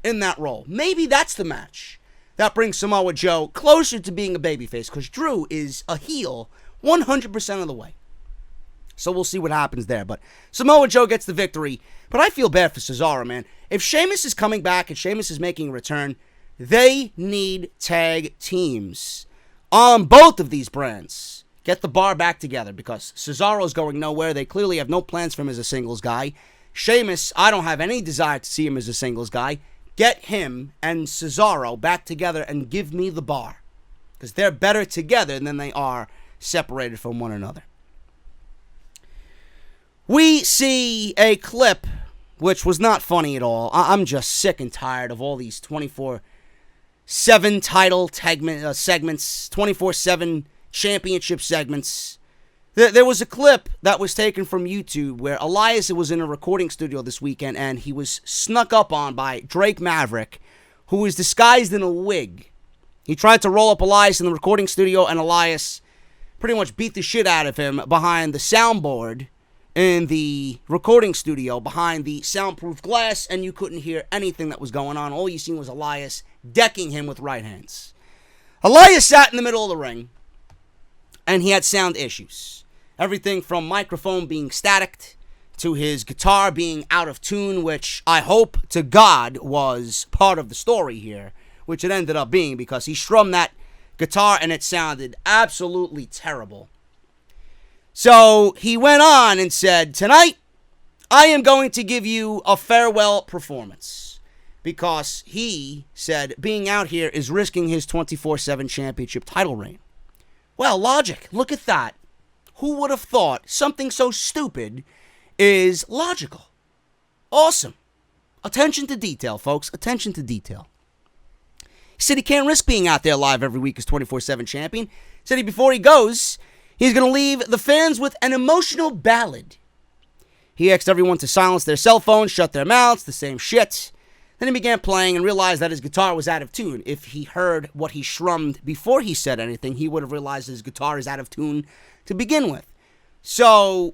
in that role. Maybe that's the match that brings Samoa Joe closer to being a babyface, because Drew is a heel 100% of the way. So we'll see what happens there. But Samoa Joe gets the victory. But I feel bad for Cesaro, man. If Sheamus is coming back and Sheamus is making a return, they need tag teams on both of these brands. Get the bar back together, because Cesaro's going nowhere. They clearly have no plans for him as a singles guy. Sheamus, I don't have any desire to see him as a singles guy. Get him and Cesaro back together and give me the bar, because they're better together than they are separated from one another. We see a clip which was not funny at all. I'm just sick and tired of all these 24/7 title segments, 24/7 championship segments. There was a clip that was taken from YouTube where Elias was in a recording studio this weekend and he was snuck up on by Drake Maverick, who was disguised in a wig. He tried to roll up Elias in the recording studio, and Elias pretty much beat the shit out of him behind the soundboard in the recording studio, behind the soundproof glass, and you couldn't hear anything that was going on. All you seen was Elias decking him with right hands. Elias sat in the middle of the ring, and he had sound issues. Everything from microphone being staticked to his guitar being out of tune, which I hope to God was part of the story here, which it ended up being, because he strummed that guitar and it sounded absolutely terrible. So he went on and said, "Tonight, I am going to give you a farewell performance," because he said being out here is risking his 24/7 championship title reign. Well, logic. Look at that. Who would have thought something so stupid is logical? Awesome. Attention to detail, folks. Attention to detail. He said he can't risk being out there live every week as 24/7 champion. He said before he goes, he's going to leave the fans with an emotional ballad. He asked everyone to silence their cell phones, shut their mouths, the same shit. Then he began playing and realized that his guitar was out of tune. If he heard what he strummed before he said anything, he would have realized his guitar is out of tune to begin with. So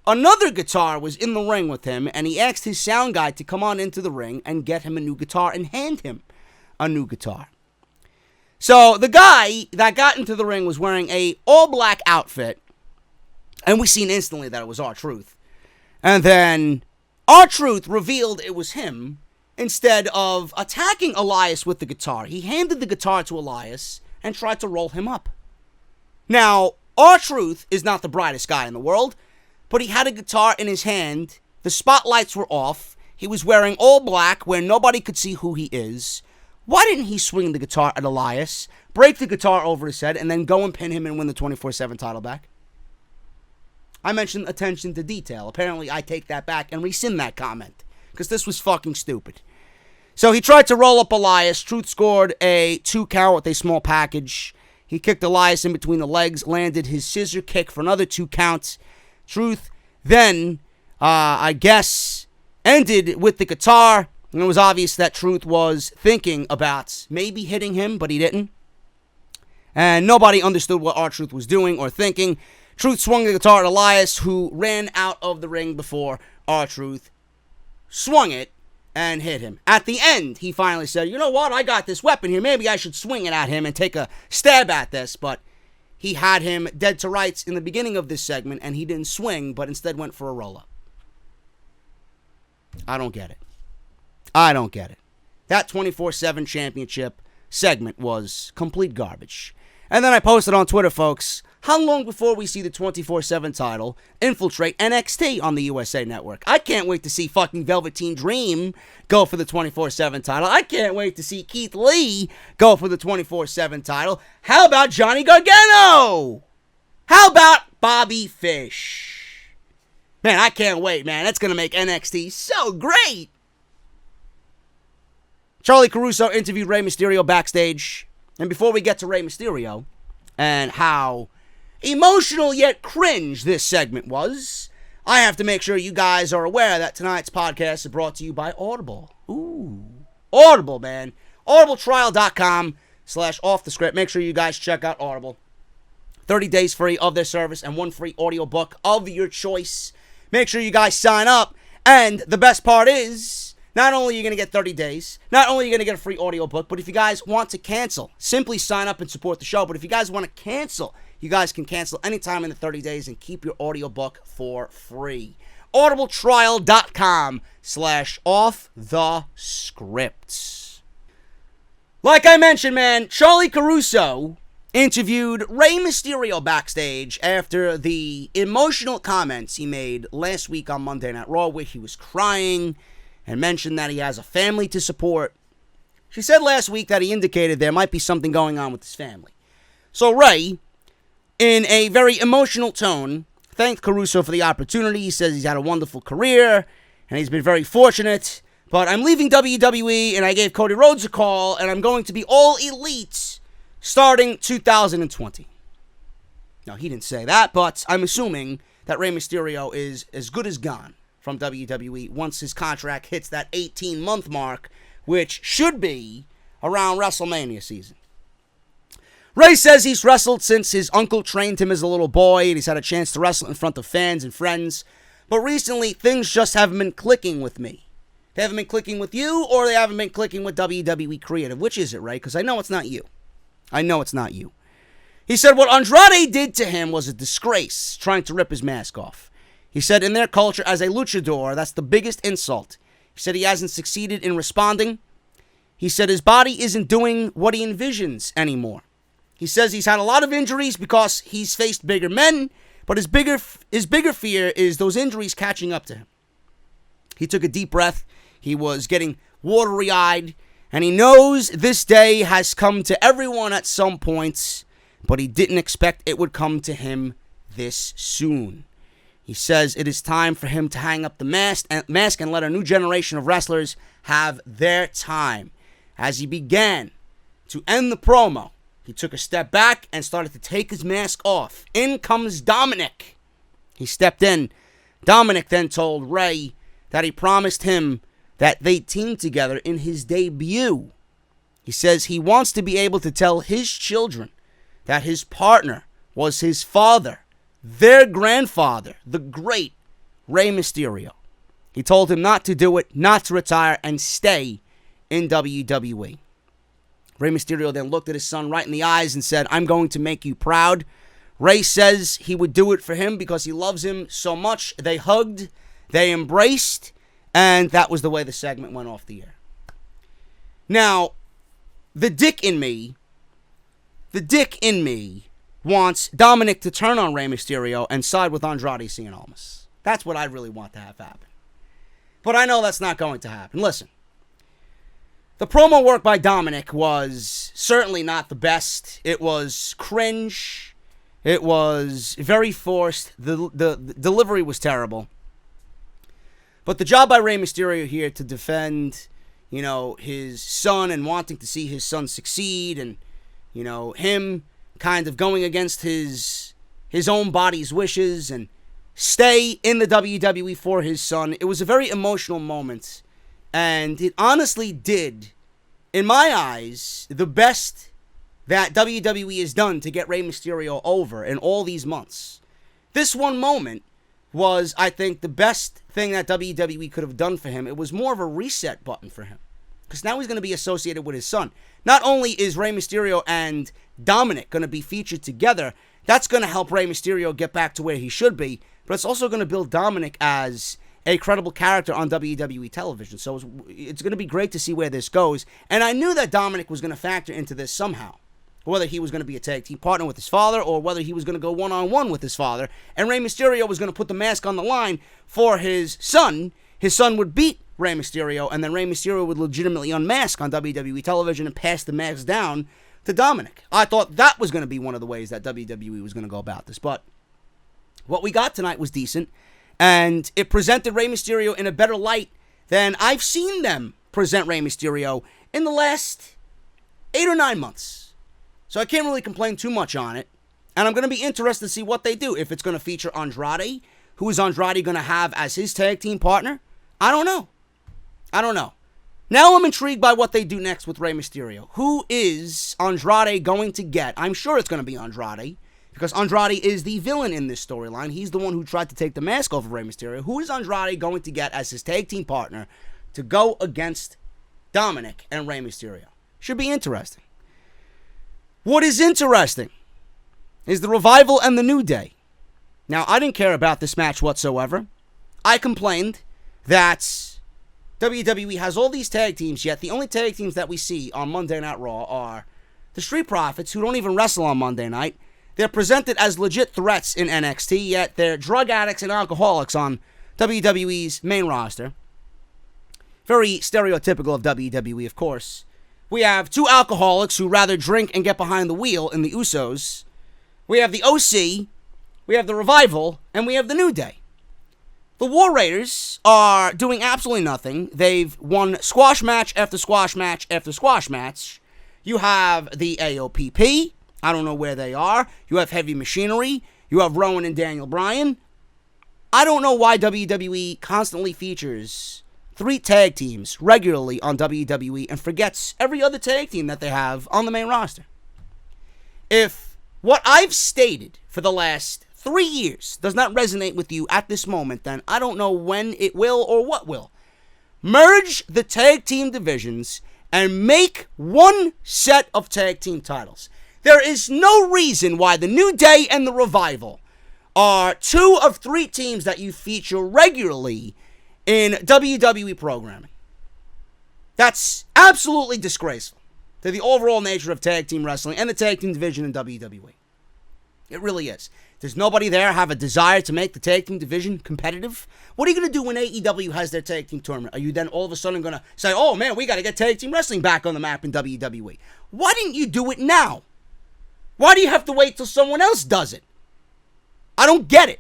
another guitar was in the ring with him, and he asked his sound guy to come on into the ring and get him a new guitar and hand him a new guitar. So the guy that got into the ring was wearing a all-black outfit, and we seen instantly that it was R-Truth. And then R-Truth revealed it was him. Instead of attacking Elias with the guitar, he handed the guitar to Elias and tried to roll him up. Now, R-Truth is not the brightest guy in the world, but he had a guitar in his hand, the spotlights were off, he was wearing all black where nobody could see who he is. Why didn't he swing the guitar at Elias, break the guitar over his head, and then go and pin him and win the 24/7 title back? I mentioned attention to detail. Apparently, I take that back and rescind that comment, because this was fucking stupid. So he tried to roll up Elias. Truth scored a 2 count with a small package. He kicked Elias in between the legs, landed his scissor kick for another 2 counts. Truth then, I guess, ended with the guitar. And it was obvious that Truth was thinking about maybe hitting him, but he didn't. And nobody understood what R-Truth was doing or thinking. Truth swung the guitar at Elias, who ran out of the ring before R-Truth swung it and hit him. At the end, he finally said, "You know what? I got this weapon here. Maybe I should swing it at him and take a stab at this." But he had him dead to rights in the beginning of this segment, and he didn't swing, but instead went for a roll-up. I don't get it. I don't get it. That 24/7 championship segment was complete garbage. And then I posted on Twitter, folks, how long before we see the 24/7 title infiltrate NXT on the USA Network? I can't wait to see fucking Velveteen Dream go for the 24/7 title. I can't wait to see Keith Lee go for the 24/7 title. How about Johnny Gargano? How about Bobby Fish? Man, I can't wait, man. That's going to make NXT so great. Charlie Caruso interviewed Rey Mysterio backstage. And before we get to Rey Mysterio, and how emotional yet cringe this segment was, I have to make sure you guys are aware that tonight's podcast is brought to you by Audible. Ooh. Audible, man. audibletrial.com/offthescript. Make sure you guys check out Audible. 30 days free of their service and 1 free audiobook of your choice. Make sure you guys sign up. And the best part is, not only are you going to get 30 days, not only are you going to get a free audiobook, but if you guys want to cancel, simply sign up and support the show. But if you guys want to cancel, you guys can cancel anytime in the 30 days and keep your audiobook for free. audibletrial.com/offthescript. Like I mentioned, man, Charlie Caruso interviewed Rey Mysterio backstage after the emotional comments he made last week on Monday Night Raw, where he was crying and mentioned that he has a family to support. She said last week that he indicated there might be something going on with his family. So Rey, in a very emotional tone, thanked Caruso for the opportunity. He says he's had a wonderful career and he's been very fortunate. But I'm leaving WWE and I gave Cody Rhodes a call and I'm going to be all elite starting 2020. Now, he didn't say that, but I'm assuming that Rey Mysterio is as good as gone from WWE once his contract hits that 18-month mark, which should be around WrestleMania season. Rey says he's wrestled since his uncle trained him as a little boy, and he's had a chance to wrestle in front of fans and friends. But recently, things just haven't been clicking with me. They haven't been clicking with you, or they haven't been clicking with WWE Creative. Which is it, Rey? Because I know it's not you. I know it's not you. He said what Andrade did to him was a disgrace, trying to rip his mask off. He said in their culture as a luchador, that's the biggest insult. He said he hasn't succeeded in responding. He said his body isn't doing what he envisions anymore. He says he's had a lot of injuries because he's faced bigger men, but his bigger fear is those injuries catching up to him. He took a deep breath. He was getting watery-eyed. And he knows this day has come to everyone at some points, but he didn't expect it would come to him this soon. He says it is time for him to hang up the mask and let a new generation of wrestlers have their time. As he began to end the promo, he took a step back and started to take his mask off. In comes Dominic. He stepped in. Dominic then told Rey that he promised him that they teamed together in his debut. He says he wants to be able to tell his children that his partner was his father, their grandfather, the great Rey Mysterio. He told him not to do it, not to retire, and stay in WWE. Rey Mysterio then looked at his son right in the eyes and said, "I'm going to make you proud." Rey says he would do it for him because he loves him so much. They hugged, they embraced, and that was the way the segment went off the air. Now, the dick in me wants Dominic to turn on Rey Mysterio and side with Andrade Cien Almas. That's what I really want to have happen. But I know that's not going to happen. Listen, the promo work by Dominic was certainly not the best. It was cringe. It was very forced. The delivery was terrible. But the job by Rey Mysterio here to defend, his son and wanting to see his son succeed and, him kind of going against his own body's wishes and stay in the WWE for his son. It was a very emotional moment. And it honestly did, in my eyes, the best that WWE has done to get Rey Mysterio over in all these months. This one moment was, I think, the best thing that WWE could have done for him. It was more of a reset button for him. Because now he's going to be associated with his son. Not only is Rey Mysterio and Dominic going to be featured together, that's going to help Rey Mysterio get back to where he should be, but it's also going to build Dominic as a credible character on WWE television. So it's going to be great to see where this goes. And I knew that Dominic was going to factor into this somehow. Whether he was going to be a tag team partner with his father or whether he was going to go one-on-one with his father. And Rey Mysterio was going to put the mask on the line for his son. His son would beat Rey Mysterio, and then Rey Mysterio would legitimately unmask on WWE television and pass the mask down to Dominic. I thought that was going to be one of the ways that WWE was going to go about this. But what we got tonight was decent, and it presented Rey Mysterio in a better light than I've seen them present Rey Mysterio in the last 8 or 9 months. So I can't really complain too much on it. And I'm going to be interested to see what they do. If it's going to feature Andrade, who is Andrade going to have as his tag team partner? I don't know. Now I'm intrigued by what they do next with Rey Mysterio. Who is Andrade going to get? I'm sure it's going to be Andrade, because Andrade is the villain in this storyline. He's the one who tried to take the mask off of Rey Mysterio. Who is Andrade going to get as his tag team partner to go against Dominic and Rey Mysterio? Should be interesting. What is interesting is the Revival and the New Day. Now, I didn't care about this match whatsoever. I complained that WWE has all these tag teams, yet the only tag teams that we see on Monday Night Raw are the Street Profits, who don't even wrestle on Monday night. They're presented as legit threats in NXT, yet they're drug addicts and alcoholics on WWE's main roster. Very stereotypical of WWE, of course. We have two alcoholics who rather drink and get behind the wheel in the Usos. We have the OC, we have the Revival, and we have the New Day. The War Raiders are doing absolutely nothing. They've won squash match after squash match after squash match. You have the AOPP. I don't know where they are. You have Heavy Machinery. You have Rowan and Daniel Bryan. I don't know why WWE constantly features 3 tag teams regularly on WWE and forgets every other tag team that they have on the main roster. If what I've stated for the last 3 years does not resonate with you at this moment, then I don't know when it will or what will. Merge the tag team divisions and make one set of tag team titles. There is no reason why the New Day and the Revival are 2 of 3 teams that you feature regularly in WWE programming. That's absolutely disgraceful to the overall nature of tag team wrestling and the tag team division in WWE. It really is. Does nobody there have a desire to make the tag team division competitive? What are you going to do when AEW has their tag team tournament? Are you then all of a sudden going to say, oh man, we got to get tag team wrestling back on the map in WWE? Why didn't you do it now? Why do you have to wait till someone else does it? I don't get it.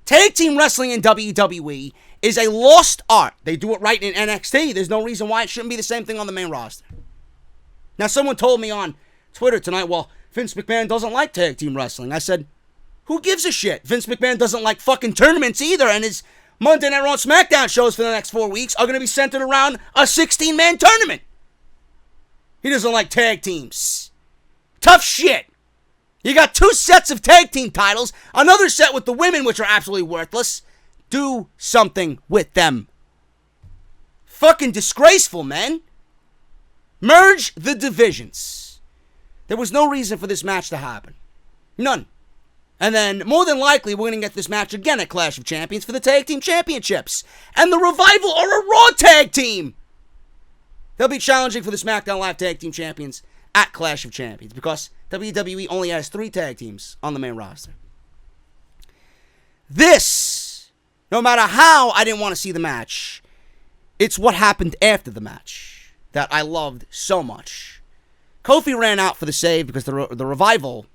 Tag team wrestling in WWE is a lost art. They do it right in NXT. There's no reason why it shouldn't be the same thing on the main roster. Now, someone told me on Twitter tonight, well, Vince McMahon doesn't like tag team wrestling. I said, who gives a shit? Vince McMahon doesn't like fucking tournaments either, and his Monday Night Raw and SmackDown shows for the next 4 weeks are going to be centered around a 16-man tournament. He doesn't like tag teams. Tough shit. You got 2 sets of tag team titles, another set with the women, which are absolutely worthless. Do something with them. Fucking disgraceful, man. Merge the divisions. There was no reason for this match to happen. None. And then, more than likely, we're going to get this match again at Clash of Champions for the Tag Team Championships. And the Revival are a Raw tag team. They'll be challenging for the SmackDown Live Tag Team Champions at Clash of Champions, because WWE only has 3 tag teams on the main roster. This, no matter how I didn't want to see the match, it's what happened after the match that I loved so much. Kofi ran out for the save because the Revival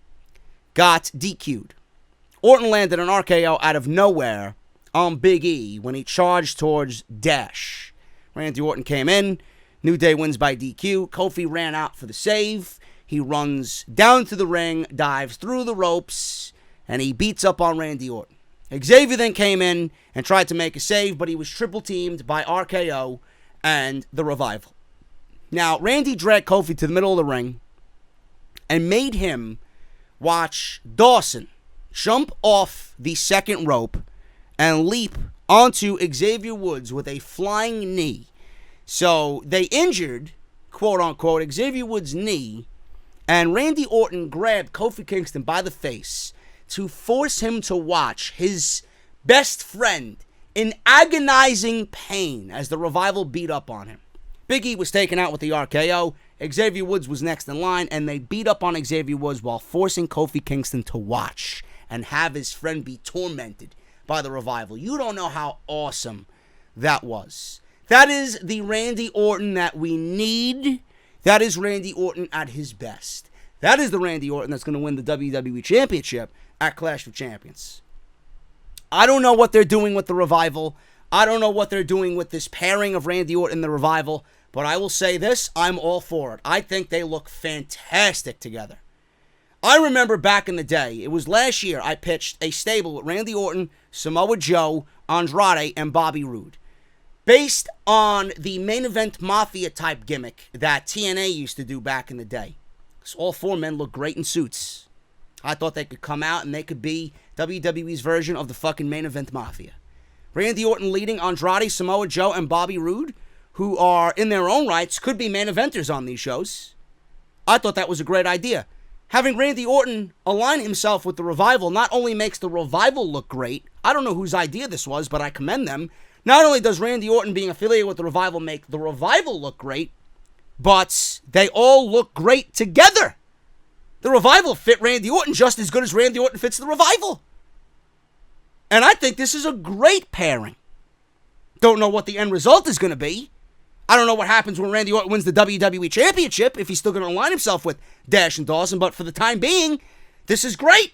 got DQ'd. Orton landed an RKO out of nowhere on Big E when he charged towards Dash. Randy Orton came in. New Day wins by DQ. Kofi ran out for the save. He runs down to the ring, dives through the ropes, and he beats up on Randy Orton. Xavier then came in and tried to make a save, but he was triple teamed by RKO and the Revival. Now, Randy dragged Kofi to the middle of the ring and made him watch Dawson jump off the second rope and leap onto Xavier Woods with a flying knee. So they injured, quote-unquote, Xavier Woods' knee, and Randy Orton grabbed Kofi Kingston by the face to force him to watch his best friend in agonizing pain as the Revival beat up on him. Big E was taken out with the RKO. Xavier Woods was next in line, and they beat up on Xavier Woods while forcing Kofi Kingston to watch and have his friend be tormented by the Revival. You don't know how awesome that was. That is the Randy Orton that we need. That is Randy Orton at his best. That is the Randy Orton that's going to win the WWE Championship at Clash of Champions. I don't know what they're doing with the Revival. I don't know what they're doing with this pairing of Randy Orton and the Revival, but I will say this, I'm all for it. I think they look fantastic together. I remember back in the day, it was last year, I pitched a stable with Randy Orton, Samoa Joe, Andrade, and Bobby Roode. Based on the main event Mafia type gimmick that TNA used to do back in the day. So all four men look great in suits. I thought they could come out and they could be WWE's version of the fucking main event Mafia. Randy Orton leading Andrade, Samoa Joe, and Bobby Roode, who are in their own rights, could be main eventers on these shows. I thought that was a great idea. Having Randy Orton align himself with the Revival not only makes the Revival look great, I don't know whose idea this was, but I commend them. Not only does Randy Orton being affiliated with the Revival make the Revival look great, but they all look great together. The Revival fit Randy Orton just as good as Randy Orton fits the Revival. And I think this is a great pairing. Don't know what the end result is going to be. I don't know what happens when Randy Orton wins the WWE Championship, if he's still going to align himself with Dash and Dawson, but for the time being, this is great.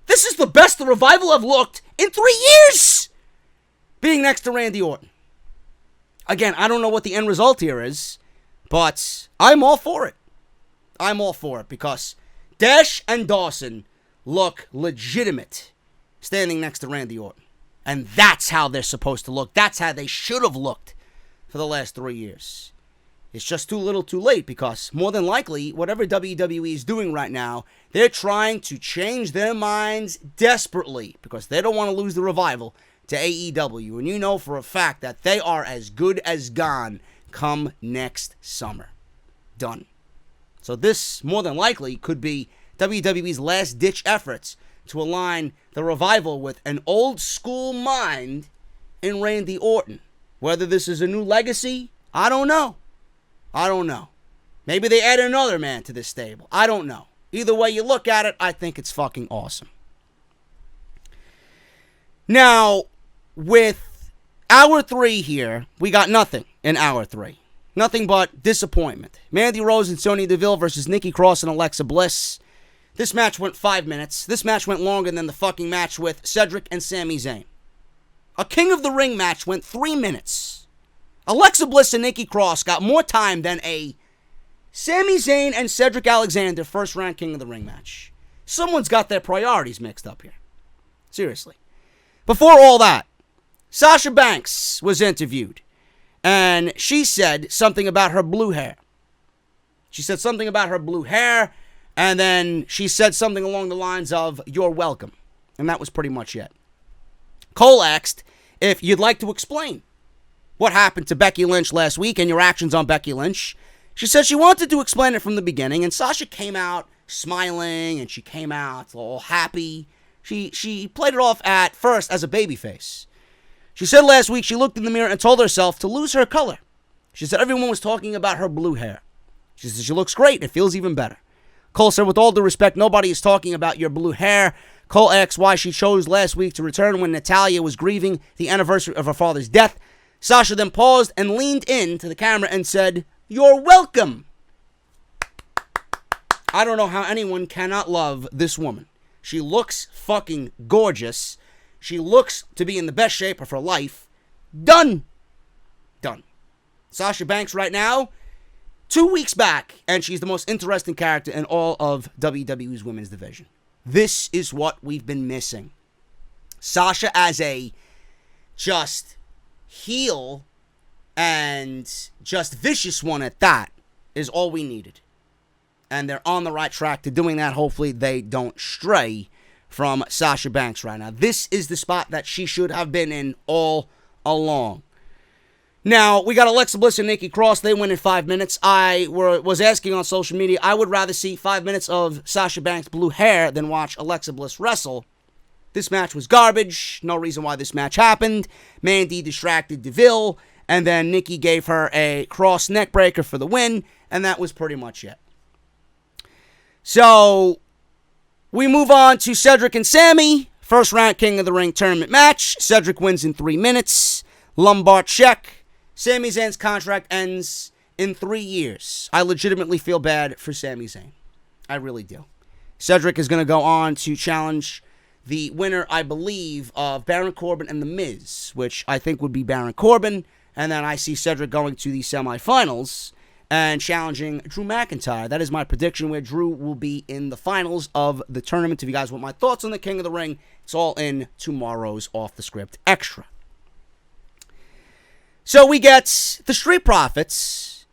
This is the best the Revival have looked in 3 years, being next to Randy Orton. Again, I don't know what the end result here is, but I'm all for it. I'm all for it because Dash and Dawson look legitimate standing next to Randy Orton. And that's how they're supposed to look. That's how they should have looked for the last 3 years. It's just too little too late because more than likely, whatever WWE is doing right now, they're trying to change their minds desperately because they don't want to lose the Revival to AEW. And you know for a fact that they are as good as gone come next summer. Done. So this, more than likely, could be WWE's last-ditch efforts to align the Revival with an old-school mind in Randy Orton. Whether this is a new legacy, I don't know. I don't know. Maybe they add another man to this stable. I don't know. Either way you look at it, I think it's fucking awesome. Now, with hour 3 here, we got nothing in hour 3. Nothing but disappointment. Mandy Rose and Sonya Deville versus Nikki Cross and Alexa Bliss. This match went 5 minutes. This match went longer than the fucking match with Cedric and Sami Zayn. A King of the Ring match went 3 minutes. Alexa Bliss and Nikki Cross got more time than a Sami Zayn and Cedric Alexander first-round King of the Ring match. Someone's got their priorities mixed up here. Seriously. Before all that, Sasha Banks was interviewed, and she said something about her blue hair. She said something about her blue hair, and then she said something along the lines of, "You're welcome." And that was pretty much it. Cole asked if you'd like to explain what happened to Becky Lynch last week and your actions on Becky Lynch. She said she wanted to explain it from the beginning, and Sasha came out smiling, and she came out all happy. She played it off at first as a babyface. She said last week she looked in the mirror and told herself to lose her color. She said everyone was talking about her blue hair. She said she looks great. It feels even better. Cole said, with all due respect, nobody is talking about your blue hair. Cole asked why she chose last week to return when Natalya was grieving the anniversary of her father's death. Sasha then paused and leaned in to the camera and said, "You're welcome." I don't know how anyone cannot love this woman. She looks fucking gorgeous. She looks to be in the best shape of her life. Done. Done. Sasha Banks right now, 2 weeks back, and she's the most interesting character in all of WWE's women's division. This is what we've been missing. Sasha as a just heel and just vicious one at that is all we needed. And they're on the right track to doing that. Hopefully they don't stray from Sasha Banks right now. This is the spot that she should have been in all along. Now, we got Alexa Bliss and Nikki Cross. They win in 5 minutes. I was asking on social media, I would rather see 5 minutes of Sasha Banks' blue hair than watch Alexa Bliss wrestle. This match was garbage. No reason why this match happened. Mandy distracted Deville, and then Nikki gave her a cross neck breaker for the win, and that was pretty much it. So, we move on to Cedric and Sami. First round King of the Ring tournament match. Cedric wins in 3 minutes. Lumbar check. Sami Zayn's contract ends in 3 years. I legitimately feel bad for Sami Zayn. I really do. Cedric is going to go on to challenge the winner, I believe, of Baron Corbin and The Miz, which I think would be Baron Corbin. And then I see Cedric going to the semifinals and challenging Drew McIntyre. That is my prediction, where Drew will be in the finals of the tournament. If you guys want my thoughts on the King of the Ring, it's all in tomorrow's Off the Script Extra. So we get the Street Profits,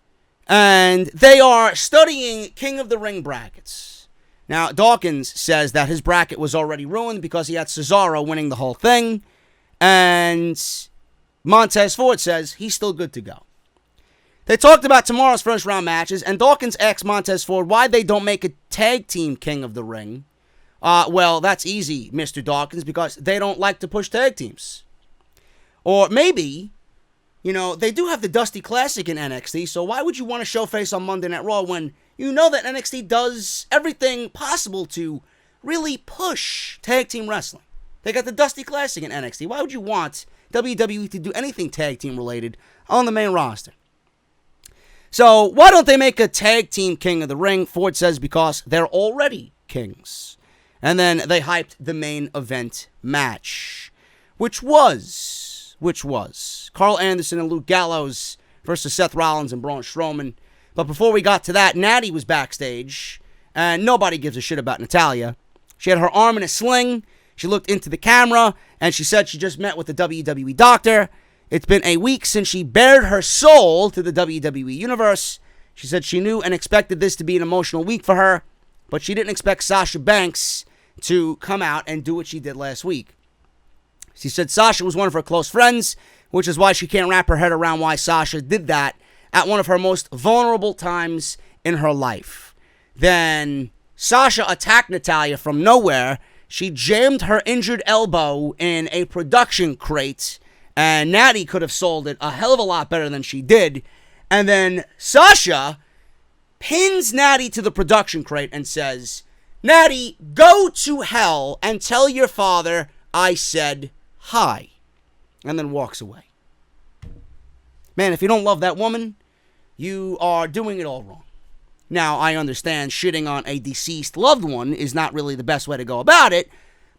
and they are studying King of the Ring brackets. Now, Dawkins says that his bracket was already ruined because he had Cesaro winning the whole thing, and Montez Ford says he's still good to go. They talked about tomorrow's first round matches, and Dawkins asked Montez Ford why they don't make a tag team King of the Ring. Well, that's easy, Mr. Dawkins, because they don't like to push tag teams. Or maybe, they do have the Dusty Classic in NXT, so why would you want to show face on Monday Night Raw when you know that NXT does everything possible to really push tag team wrestling? They got the Dusty Classic in NXT. Why would you want WWE to do anything tag team related on the main roster? So why don't they make a tag team King of the Ring? Ford says because they're already kings. And then they hyped the main event match, which was Carl Anderson and Luke Gallows versus Seth Rollins and Braun Strowman. But before we got to that, Natty was backstage, and nobody gives a shit about Natalya. She had her arm in a sling. She looked into the camera, and she said she just met with the WWE doctor. It's been a week since she bared her soul to the WWE Universe. She said she knew and expected this to be an emotional week for her, but she didn't expect Sasha Banks to come out and do what she did last week. She said Sasha was one of her close friends, which is why she can't wrap her head around why Sasha did that at one of her most vulnerable times in her life. Then Sasha attacked Natalya from nowhere. She jammed her injured elbow in a production crate, and Natty could have sold it a hell of a lot better than she did. And then Sasha pins Natty to the production crate and says, "Natty, go to hell and tell your father I said hi." And then walks away. Man, if you don't love that woman, you are doing it all wrong. Now, I understand shitting on a deceased loved one is not really the best way to go about it,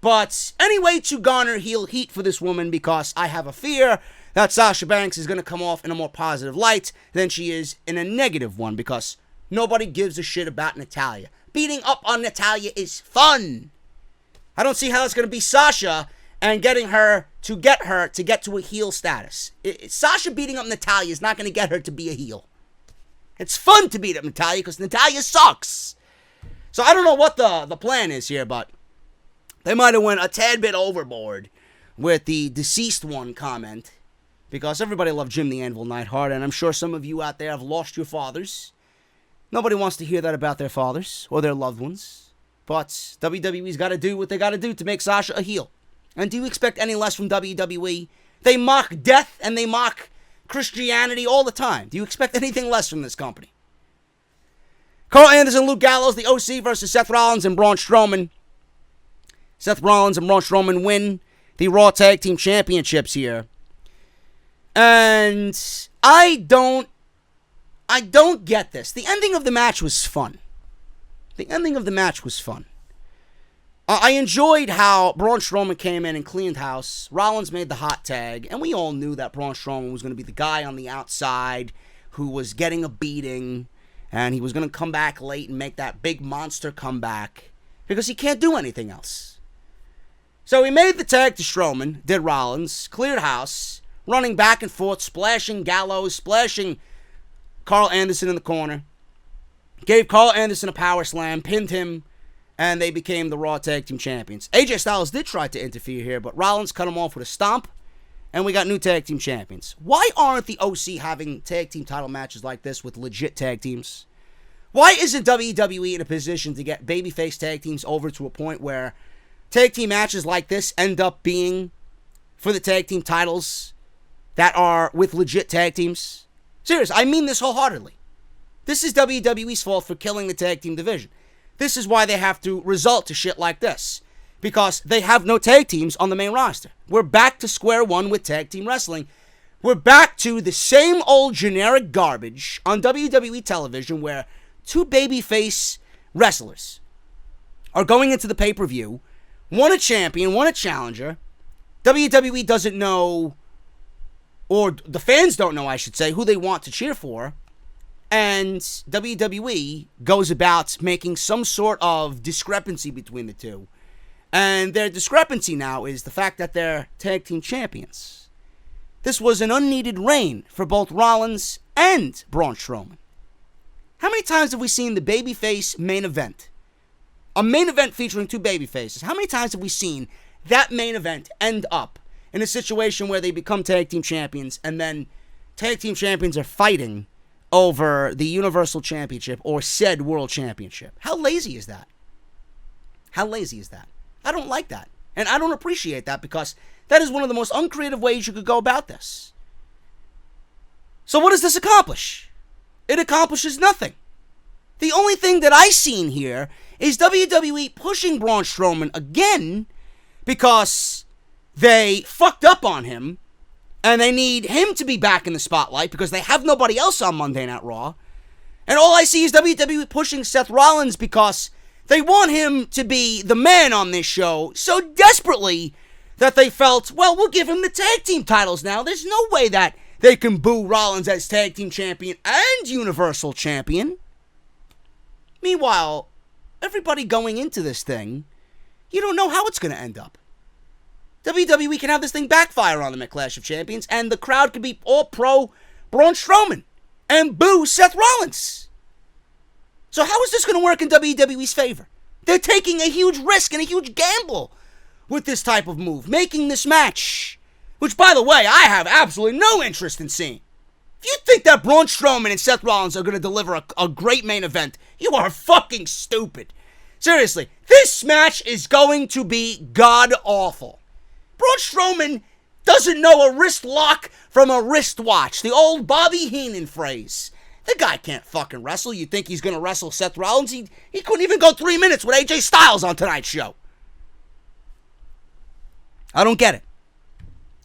but any way to garner heel heat for this woman, because I have a fear that Sasha Banks is going to come off in a more positive light than she is in a negative one, because nobody gives a shit about Natalya. Beating up on Natalya is fun. I don't see how it's going to be Sasha and getting her to get to a heel status. Sasha beating up Natalya is not going to get her to be a heel. It's fun to beat up Natalya because Natalya sucks. So I don't know what the plan is here, but they might have went a tad bit overboard with the deceased one comment, because everybody loved Jim the Anvil Neidhart, and I'm sure some of you out there have lost your fathers. Nobody wants to hear that about their fathers or their loved ones, but WWE's got to do what they got to do to make Sasha a heel. And do you expect any less from WWE? They mock death and they mock Christianity all the time. Do you expect anything less from this company? Carl Anderson, Luke Gallows, the OC versus Seth Rollins and Braun Strowman. Seth Rollins and Braun Strowman win the Raw Tag Team Championships here. And I don't get this. The ending of the match was fun. I enjoyed how Braun Strowman came in and cleaned house. Rollins made the hot tag, and we all knew that Braun Strowman was going to be the guy on the outside who was getting a beating, and he was going to come back late and make that big monster comeback because he can't do anything else. So he made the tag to Strowman, did Rollins, cleared house, running back and forth, splashing Gallows, splashing Carl Anderson in the corner, gave Carl Anderson a power slam, pinned him, and they became the Raw Tag Team Champions. AJ Styles did try to interfere here, but Rollins cut him off with a stomp, and we got new Tag Team Champions. Why aren't the OC having tag team title matches like this with legit tag teams? Why isn't WWE in a position to get babyface tag teams over to a point where tag team matches like this end up being for the tag team titles that are with legit tag teams? Serious, I mean this wholeheartedly. This is WWE's fault for killing the tag team division. This is why they have to resort to shit like this, because they have no tag teams on the main roster. We're back to square one with tag team wrestling. We're back to the same old generic garbage on WWE television where two babyface wrestlers are going into the pay-per-view won a champion, won a challenger. WWE doesn't know, or the fans don't know, I should say, who they want to cheer for. And WWE goes about making some sort of discrepancy between the two. And their discrepancy now is the fact that they're tag team champions. This was an unneeded reign for both Rollins and Braun Strowman. How many times have we seen the babyface main event? A main event featuring two babyfaces. How many times have we seen that main event end up in a situation where they become tag team champions and then tag team champions are fighting over the Universal Championship or said World Championship? How lazy is that? How lazy is that? I don't like that. And I don't appreciate that, because that is one of the most uncreative ways you could go about this. So what does this accomplish? It accomplishes nothing. The only thing that I seen here is WWE pushing Braun Strowman again because they fucked up on him and they need him to be back in the spotlight because they have nobody else on Monday Night Raw. And all I see is WWE pushing Seth Rollins because they want him to be the man on this show so desperately that they felt, well, we'll give him the tag team titles now. There's no way that they can boo Rollins as tag team champion and Universal champion. Meanwhile, everybody going into this thing, you don't know how it's going to end up. WWE can have this thing backfire on them at Clash of Champions, and the crowd could be all pro Braun Strowman and boo Seth Rollins. So how is this going to work in WWE's favor? They're taking a huge risk and a huge gamble with this type of move, making this match, which, by the way, I have absolutely no interest in seeing. If you think that Braun Strowman and Seth Rollins are going to deliver a great main event, you are fucking stupid. Seriously, this match is going to be god-awful. Braun Strowman doesn't know a wrist lock from a wristwatch, the old Bobby Heenan phrase. The guy can't fucking wrestle. You think he's going to wrestle Seth Rollins? He couldn't even go 3 minutes with AJ Styles on tonight's show. I don't get it.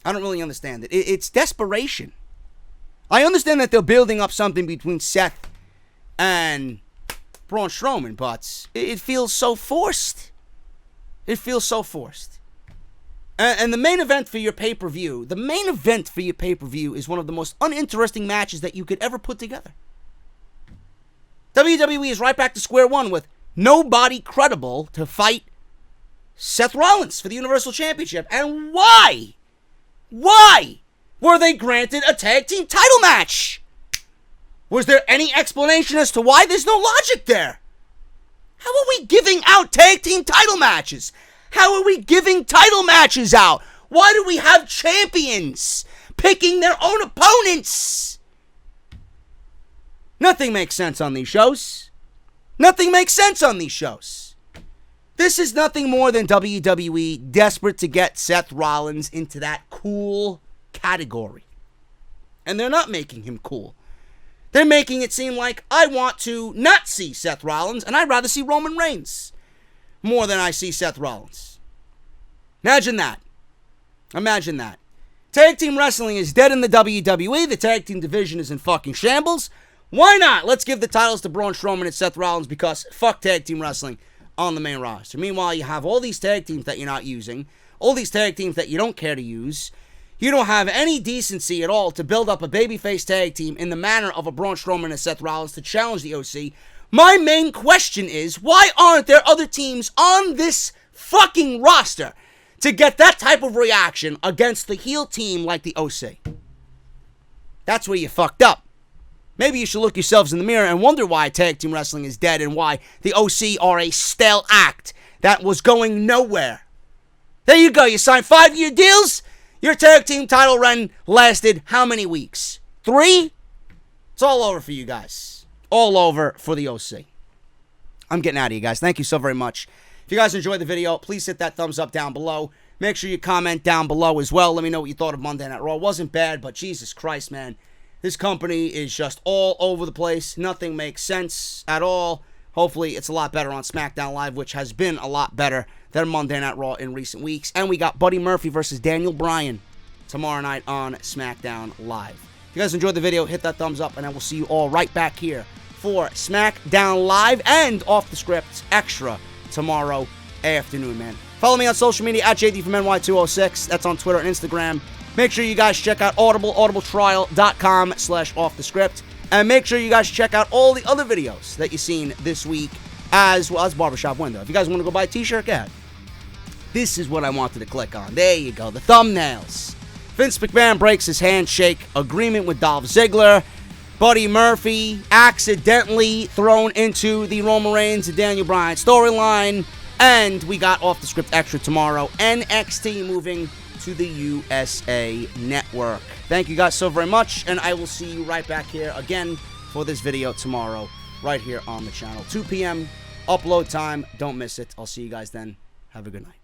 I don't really understand it. It's desperation. I understand that they're building up something between Seth and Braun Strowman, but it feels so forced. It feels so forced. And the main event for your pay-per-view, is one of the most uninteresting matches that you could ever put together. WWE is right back to square one with nobody credible to fight Seth Rollins for the Universal Championship. And why? Why were they granted a tag team title match? Was there any explanation as to why? There's no logic there. How are we giving out tag team title matches? How are we giving title matches out? Why do we have champions picking their own opponents? Nothing makes sense on these shows. Nothing makes sense on these shows. This is nothing more than WWE desperate to get Seth Rollins into that cool category. And they're not making him cool. They're making it seem like I want to not see Seth Rollins, and I'd rather see Roman Reigns more than I see Seth Rollins. Imagine that. Imagine that. Tag team wrestling is dead in the WWE. The tag team division is in fucking shambles. Why not? Let's give the titles to Braun Strowman and Seth Rollins, because fuck tag team wrestling on the main roster. Meanwhile, you have all these tag teams that you're not using, all these tag teams that you don't care to use. You don't have any decency at all to build up a babyface tag team in the manner of a Braun Strowman and Seth Rollins to challenge the OC. My main question is, why aren't there other teams on this fucking roster to get that type of reaction against the heel team like the OC? That's where you fucked up. Maybe you should look yourselves in the mirror and wonder why tag team wrestling is dead and why the OC are a stale act that was going nowhere. There you go. You signed 5-year deals. Your tag team title run lasted how many weeks? 3? It's all over for you guys. All over for the OC. I'm getting out of here, guys. Thank you so very much. If you guys enjoyed the video, please hit that thumbs up down below. Make sure you comment down below as well. Let me know what you thought of Monday Night Raw. It wasn't bad, but Jesus Christ, man. This company is just all over the place. Nothing makes sense at all. Hopefully, it's a lot better on SmackDown Live, which has been a lot better than Monday Night Raw in recent weeks. And we got Buddy Murphy versus Daniel Bryan tomorrow night on SmackDown Live. If you guys enjoyed the video, hit that thumbs up, and I will see you all right back here for SmackDown Live and Off the Script Extra tomorrow afternoon, man. Follow me on social media at JD from NY206. That's on Twitter and Instagram. Make sure you guys check out Audible, audibletrial.com/offthescript. And make sure you guys check out all the other videos that you've seen this week, as well as Barbershop Window. If you guys want to go buy a t-shirt, go ahead. This is what I wanted to click on. There you go, the thumbnails. Vince McMahon breaks his handshake agreement with Dolph Ziggler. Buddy Murphy accidentally thrown into the Roman Reigns and Daniel Bryan storyline. And we got Off the Script Extra tomorrow. NXT moving to the USA Network. Thank you guys so very much, and I will see you right back here again for this video tomorrow, right here on the channel. 2 p.m. upload time. Don't miss it. I'll see you guys then. Have a good night.